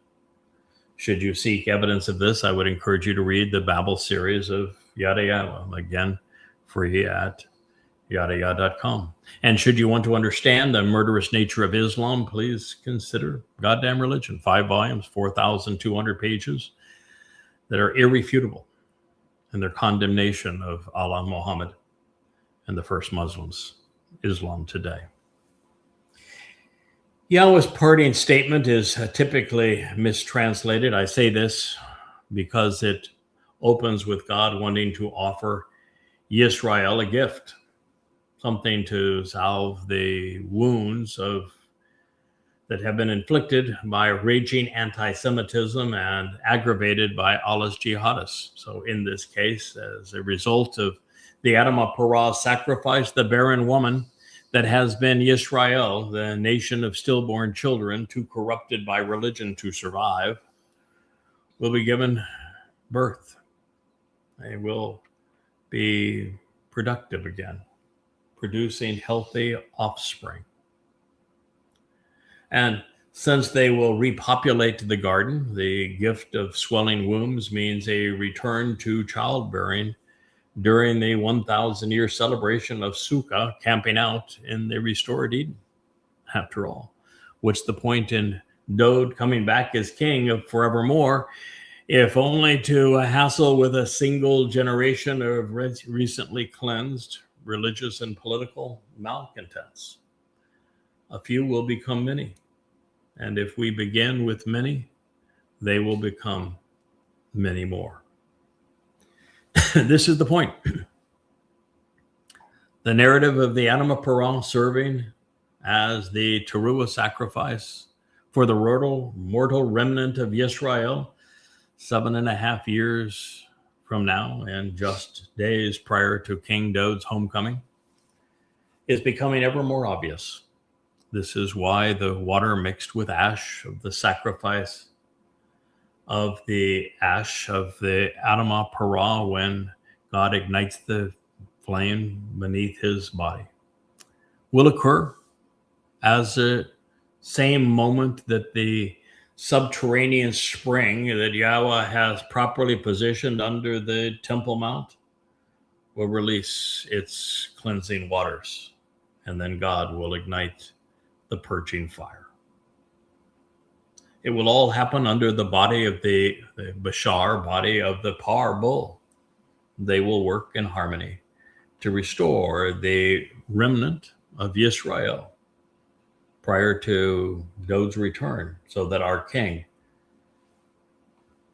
Should you seek evidence of this, I would encourage you to read the Babel series of Yada Yada, again, free at YAHOWAH.com. And should you want to understand the murderous nature of Islam, please consider Goddamn Religion, 5 volumes, 4,200 pages that are irrefutable in their condemnation of Allah, Muhammad, and the first Muslims, Islam today. Yahweh's parting statement is typically mistranslated. I say this because it opens with God wanting to offer Yisrael a gift, something to salve the wounds that have been inflicted by raging anti-Semitism and aggravated by Allah's jihadists. So in this case, as a result of the AdamahParah sacrifice, the barren woman that has been Yisrael, the nation of stillborn children, too corrupted by religion to survive, will be given birth. They will be productive again, producing healthy offspring. And since they will repopulate the garden, the gift of swelling wombs means a return to childbearing during the 1,000-year celebration of Sukah, camping out in the restored Eden. After all, what's the point in Dowd coming back as king of forevermore if only to hassle with a single generation of recently cleansed religious and political malcontents. A few will become many, and if we begin with many, they will become many more. This is the point. The narrative of the AdamahParah serving as the Taruwah sacrifice for the mortal remnant of Israel 7.5 years from now, and just days prior to King Dowd's homecoming, is becoming ever more obvious. This is why the water mixed with ash of the sacrifice of the ash of the AdamahParah, when God ignites the flame beneath his body, will occur as the same moment that the subterranean spring that Yahweh has properly positioned under the Temple Mount will release its cleansing waters, and then God will ignite the purging fire. It will all happen under the body of the Bashar, body of the Par bull. They will work in harmony to restore the remnant of Israel prior to Dowd's return, so that our king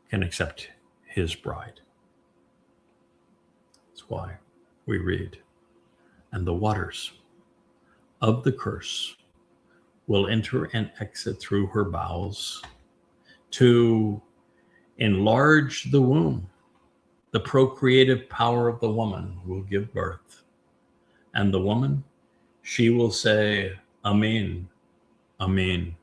can accept his bride. That's why we read, and the waters of the curse will enter and exit through her bowels to enlarge the womb. The procreative power of the woman will give birth. And the woman, she will say, Amen, Amen.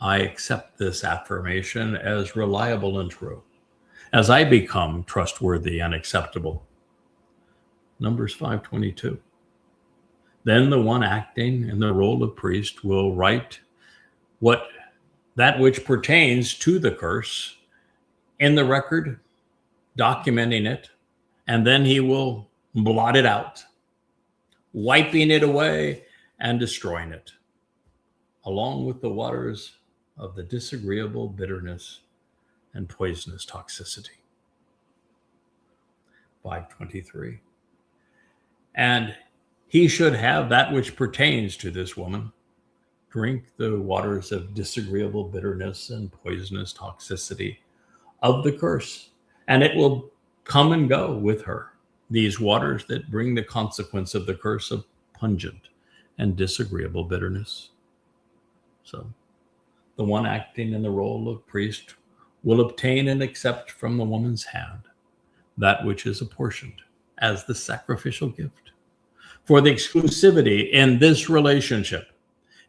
I accept this affirmation as reliable and true, as I become trustworthy and acceptable. Numbers 5:22. Then the one acting in the role of priest will write that which pertains to the curse in the record, documenting it, and then he will blot it out, wiping it away and destroying it, along with the waters of the disagreeable bitterness and poisonous toxicity. 5:23. And he should have that which pertains to this woman, drink the waters of disagreeable bitterness and poisonous toxicity of the curse, and it will come and go with her, these waters that bring the consequence of the curse of pungent and disagreeable bitterness. So the one acting in the role of priest will obtain and accept from the woman's hand that which is apportioned as the sacrificial gift for the exclusivity in this relationship.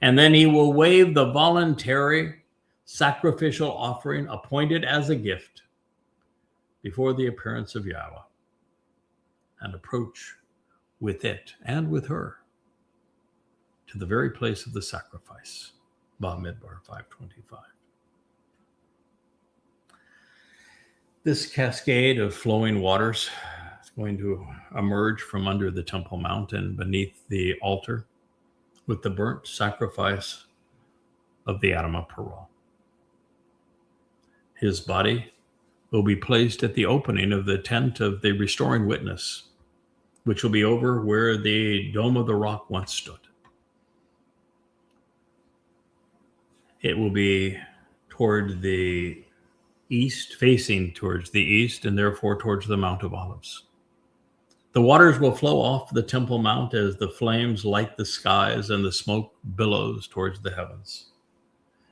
And then he will waive the voluntary sacrificial offering appointed as a gift before the appearance of Yahweh, and approach with it and with her to the very place of the sacrifice. Bamidbar 5:25. This cascade of flowing waters is going to emerge from under the Temple Mount and beneath the altar with the burnt sacrifice of the AdamahParah. His body will be placed at the opening of the tent of the restoring witness, which will be over where the Dome of the Rock once stood. It will be toward the east, facing towards the east, and therefore towards the Mount of Olives. The waters will flow off the Temple Mount as the flames light the skies and the smoke billows towards the heavens.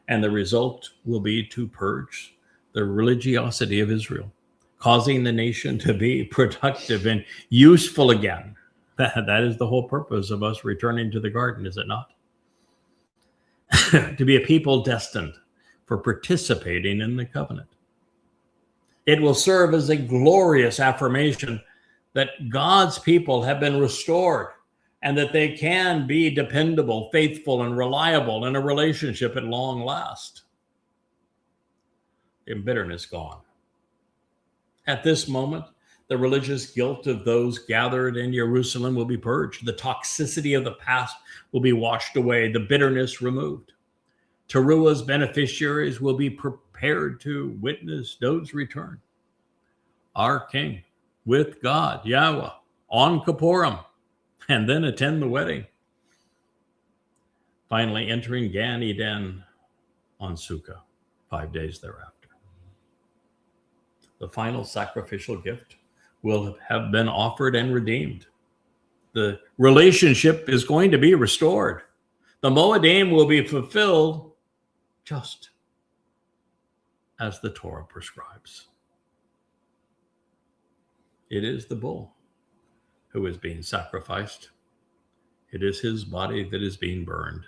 And the result will be to purge the religiosity of Israel, causing the nation to be productive and useful again. That is the whole purpose of us returning to the garden, is it not? To be a people destined for participating in the covenant. It will serve as a glorious affirmation that God's people have been restored and that they can be dependable, faithful, and reliable in a relationship at long last. The bitterness gone. At this moment, the religious guilt of those gathered in Jerusalem will be purged. The toxicity of the past will be washed away, the bitterness removed. Taruwah's beneficiaries will be prepared to witness Dowd's return. Our king with God, Yahweh, on Kippurym, and then attend the wedding. Finally entering Gan Eden on Sukah, 5 days thereafter. The final sacrificial gift will have been offered and redeemed. The relationship is going to be restored. The Moedim will be fulfilled just as the Torah prescribes. It is the bull who is being sacrificed. It is his body that is being burned.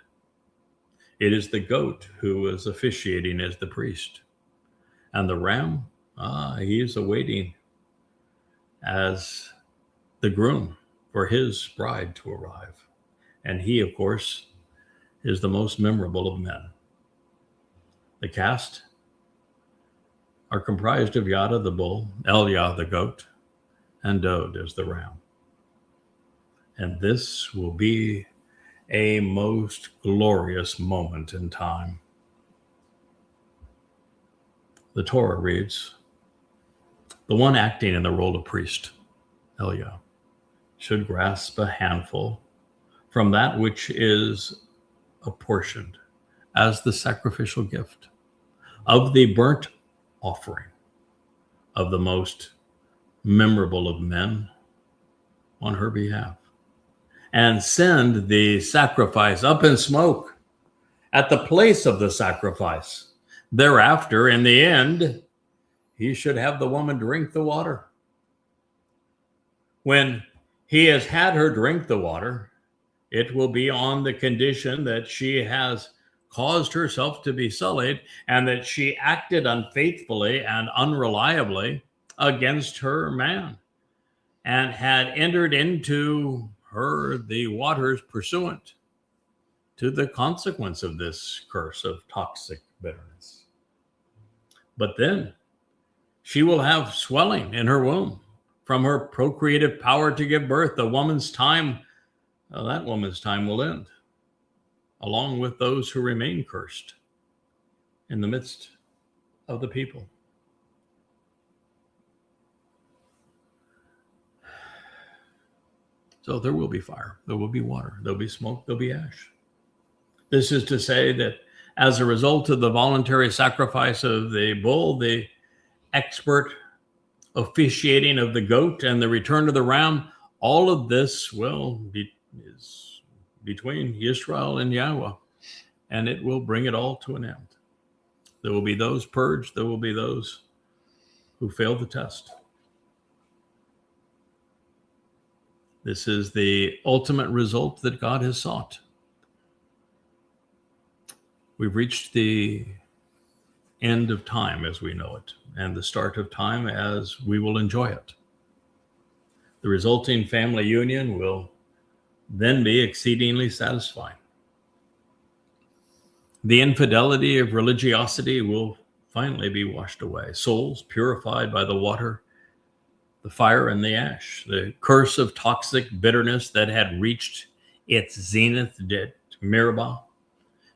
It is the goat who is officiating as the priest. And the ram, he is awaiting as the groom for his bride to arrive. And he, of course, is the most memorable of men. The cast are comprised of Yada the bull, Elia the goat, and Dowd as the ram. And this will be a most glorious moment in time. The Torah reads, the one acting in the role of priest, Elia, should grasp a handful from that which is apportioned as the sacrificial gift of the burnt offering of the most memorable of men on her behalf, and send the sacrifice up in smoke at the place of the sacrifice. Thereafter, in the end, he should have the woman drink the water. When he has had her drink the water, it will be on the condition that she has caused herself to be sullied and that she acted unfaithfully and unreliably against her man and had entered into her the waters pursuant to the consequence of this curse of toxic bitterness. But then she will have swelling in her womb from her procreative power to give birth. The woman's time, that woman's time will end, along with those who remain cursed in the midst of the people. So there will be fire, there will be water, there'll be smoke, there'll be ash. This is to say that as a result of the voluntary sacrifice of the bull, the expert officiating of the goat, and the return of the ram, all of this is between Israel and Yahweh, and it will bring it all to an end. There will be those purged, there will be those who fail the test. This is the ultimate result that God has sought. We've reached the end of time as we know it, and the start of time as we will enjoy it. The resulting family union will then be exceedingly satisfying. The infidelity of religiosity will finally be washed away. Souls purified by the water, the fire, and the ash. The curse of toxic bitterness that had reached its zenith at Meribah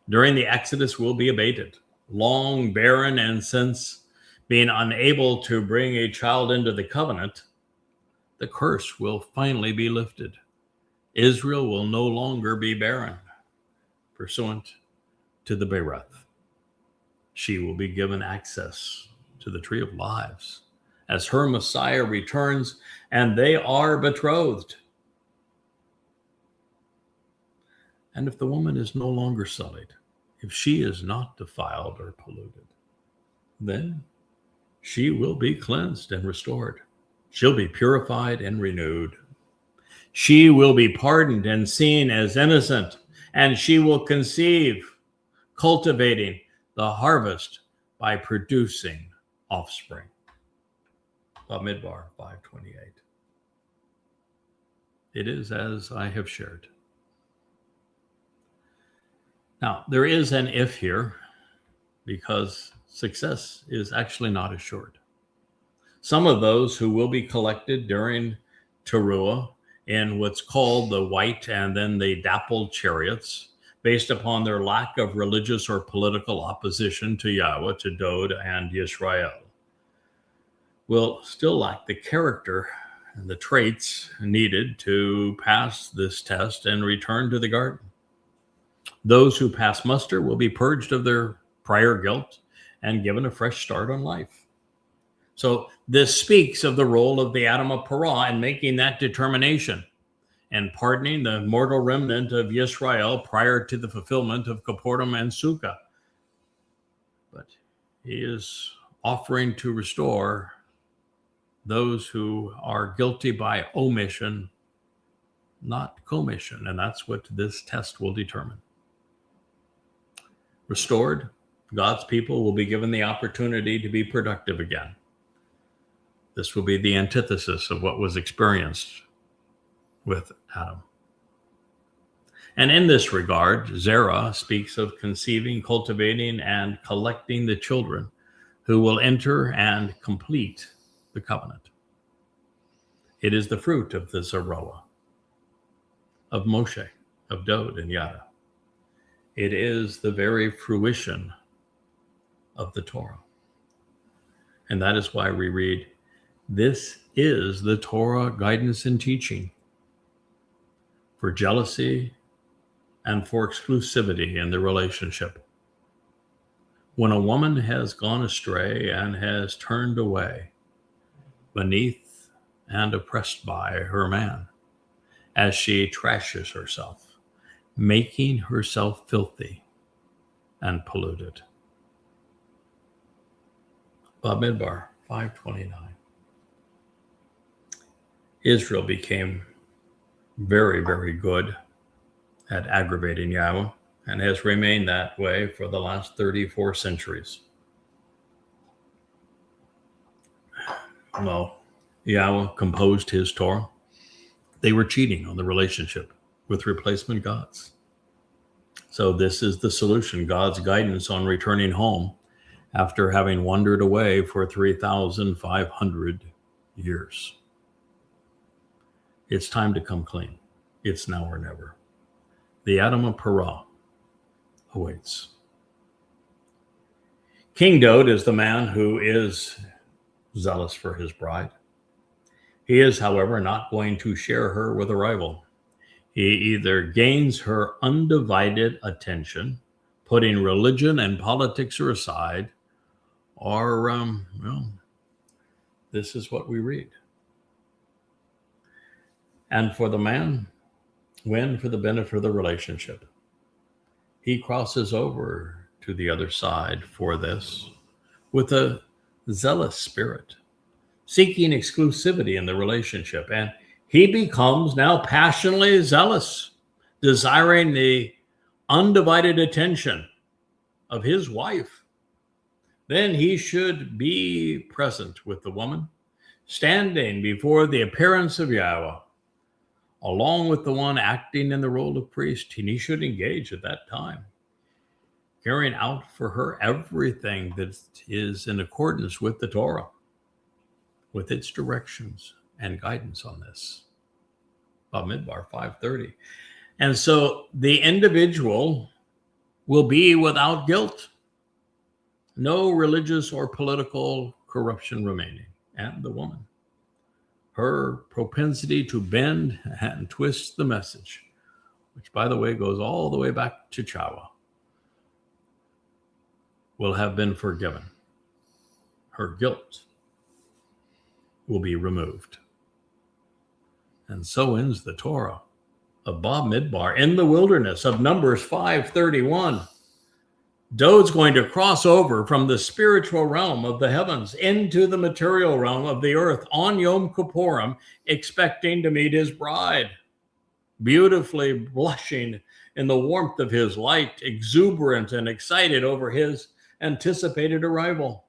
during the Exodus will be abated. Long barren and since being unable to bring a child into the covenant, the curse will finally be lifted. Israel will no longer be barren, pursuant to the Bereth. She will be given access to the tree of lives as her Messiah returns, and they are betrothed. And if the woman is no longer sullied, if she is not defiled or polluted, then she will be cleansed and restored. She'll be purified and renewed. She will be pardoned and seen as innocent, and she will conceive, cultivating the harvest by producing offspring. Bamidbar 5:28. It is as I have shared. Now, there is an if here, because success is actually not assured. Some of those who will be collected during Taruwah in what's called the white and then the dappled chariots, based upon their lack of religious or political opposition to Yahweh, to Dowd and Israel, will still lack the character and the traits needed to pass this test and return to the garden. Those who pass muster will be purged of their prior guilt and given a fresh start on life. So this speaks of the role of the AdamahParah in making that determination and pardoning the mortal remnant of Israel prior to the fulfillment of Kippurym and Sukah. But he is offering to restore those who are guilty by omission, not commission, and that's what this test will determine. Restored, God's people will be given the opportunity to be productive again. This will be the antithesis of what was experienced with Adam. And in this regard, Zerah speaks of conceiving, cultivating, and collecting the children who will enter and complete the covenant. It is the fruit of the Taruwah, of Moshe, of Dowd and Yada. It is the very fruition of the Torah. And that is why we read, this is the Torah guidance and teaching for jealousy and for exclusivity in the relationship. When a woman has gone astray and has turned away beneath and oppressed by her man, as she trashes herself, making herself filthy and polluted. Bamidbar 5:29. Israel became very, very good at aggravating Yahweh and has remained that way for the last 34 centuries. Well, Yahweh composed his Torah. They were cheating on the relationship with replacement gods. So this is the solution, God's guidance on returning home after having wandered away for 3,500 years. It's time to come clean. It's now or never. The AdamahParah awaits. King Dowd is the man who is zealous for his bride. He is, however, not going to share her with a rival. He either gains her undivided attention, putting religion and politics aside, or, this is what we read. And for the man, when for the benefit of the relationship, he crosses over to the other side for this with a zealous spirit, seeking exclusivity in the relationship. And he becomes now passionately zealous, desiring the undivided attention of his wife. Then he should be present with the woman, standing before the appearance of Yahweh, along with the one acting in the role of priest. And he should engage at that time, carrying out for her everything that is in accordance with the Torah, with its directions and guidance on this. Bamidbar 5:30. And so the individual will be without guilt, no religious or political corruption remaining. And the woman, her propensity to bend and twist the message, which, by the way, goes all the way back to Chawa, will have been forgiven. Her guilt will be removed. And so ends the Torah of Bamidbar in the wilderness of Numbers 5:31. Dowd's going to cross over from the spiritual realm of the heavens into the material realm of the earth on Yom Kippurym, expecting to meet his bride, beautifully blushing in the warmth of his light, exuberant and excited over his anticipated arrival.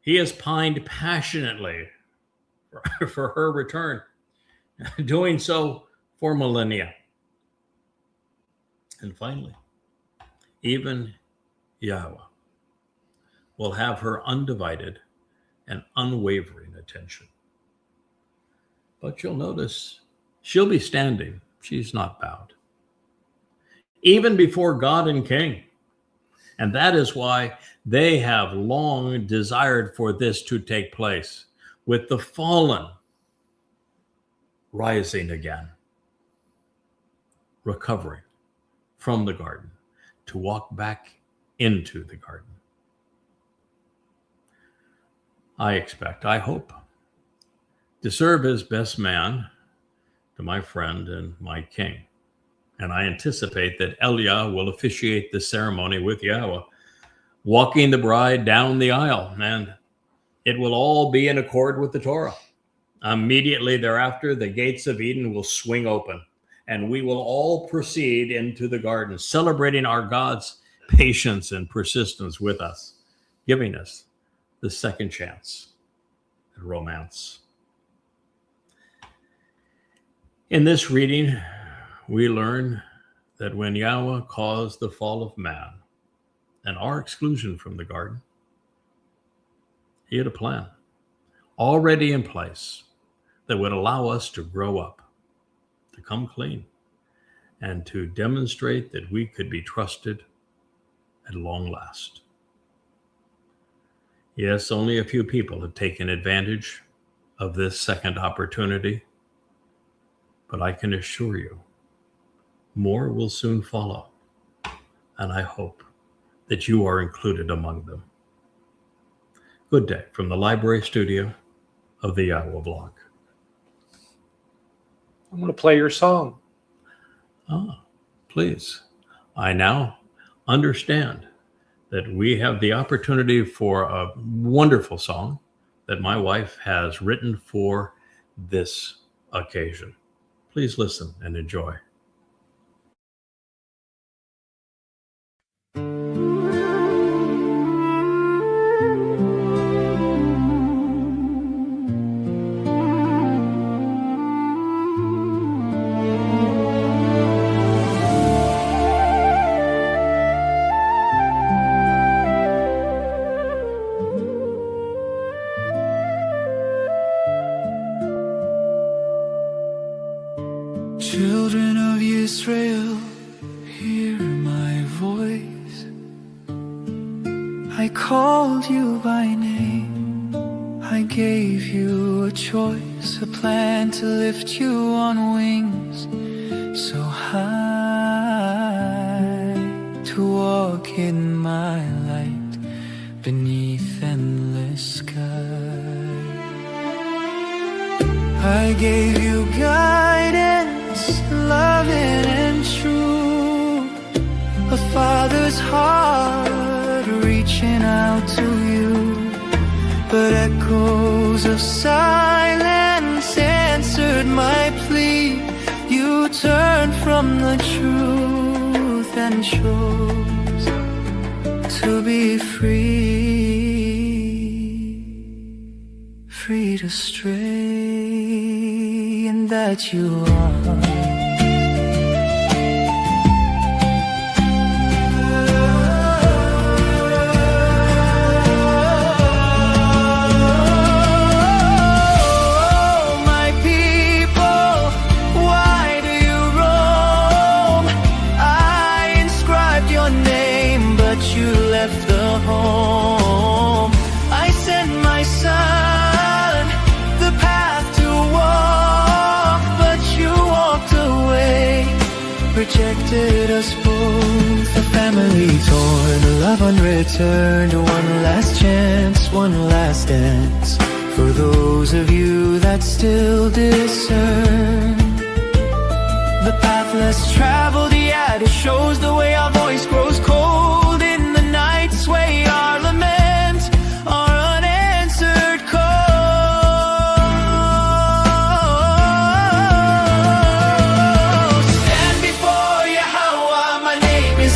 He has pined passionately for her return, doing so for millennia. And finally, even Yahweh will have her undivided and unwavering attention. But you'll notice she'll be standing. She's not bowed. even before God and King. And that is why they have long desired for this to take place, with the fallen rising again, recovering from the garden to walk back into the garden. I expect, I hope, to serve as best man to my friend and my king. And I anticipate that Leah will officiate the ceremony with Yahowah, walking the bride down the aisle, and it will all be in accord with the Torah. Immediately thereafter, the gates of Eden will swing open, and we will all proceed into the garden, celebrating our God's patience and persistence with us, giving us the second chance at romance. In this reading, we learn that when Yahowah caused the fall of man and our exclusion from the garden, he had a plan already in place that would allow us to grow up, to come clean, and to demonstrate that we could be trusted at long last. Yes, only a few people have taken advantage of this second opportunity, but I can assure you, more will soon follow, and I hope that you are included among them. Good day from the library studio of the YAHOWAH blog. I'm going to play your song. Please. I now understand that we have the opportunity for a wonderful song that my wife has written for this occasion. Please listen and enjoy. Children of Israel, hear my voice. I called you by name. I gave you a choice, a plan to lift you on wings so high, to walk in my light beneath endless sky. I gave you guidance, loving and true, a father's heart reaching out to you. But echoes of silence answered my plea. You turned from the truth and chose to be free, free to stray, and that you are. Rejected us both, a family torn, love unreturned, one last chance, one last dance, for those of you that still discern. The path less traveled, yet it shows the way our voice grows cold in the night, sway our lament, our unanswered call.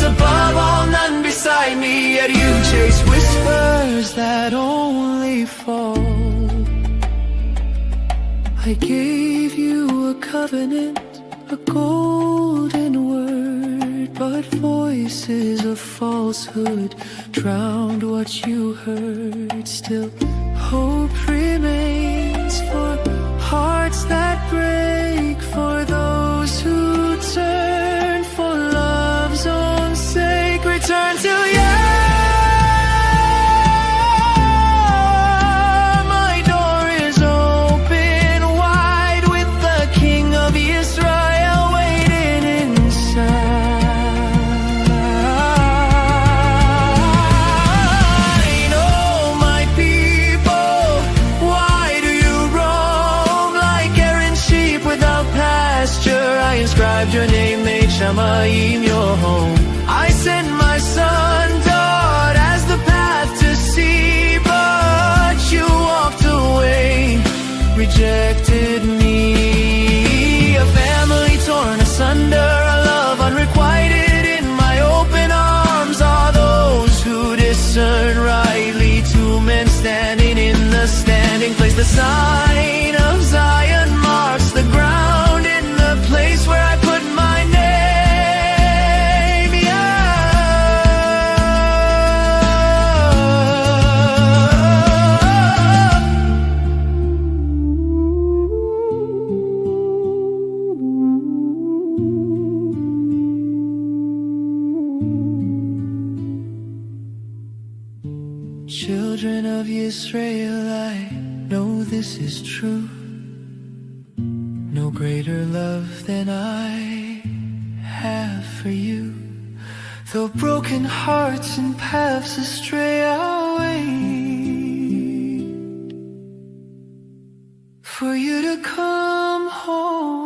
Above all, none beside me, yet you chase whispers that only fall. I gave you a covenant, a golden word, but voices of falsehood drowned what you heard. Still, hope remains for hearts that break, for those who turn, for love's Shamayim, your home. I sent my son, Dowd, as the path to see, but you walked away, rejected me. A family torn asunder, a love unrequited. In my open arms are those who discern rightly. Two men standing in the standing place. The sign of Zion marks the ground in the place where I put my name. Children of Israel, I know this is true. No greater love than I have for you. Though broken hearts and paths astray I wait for you to come home.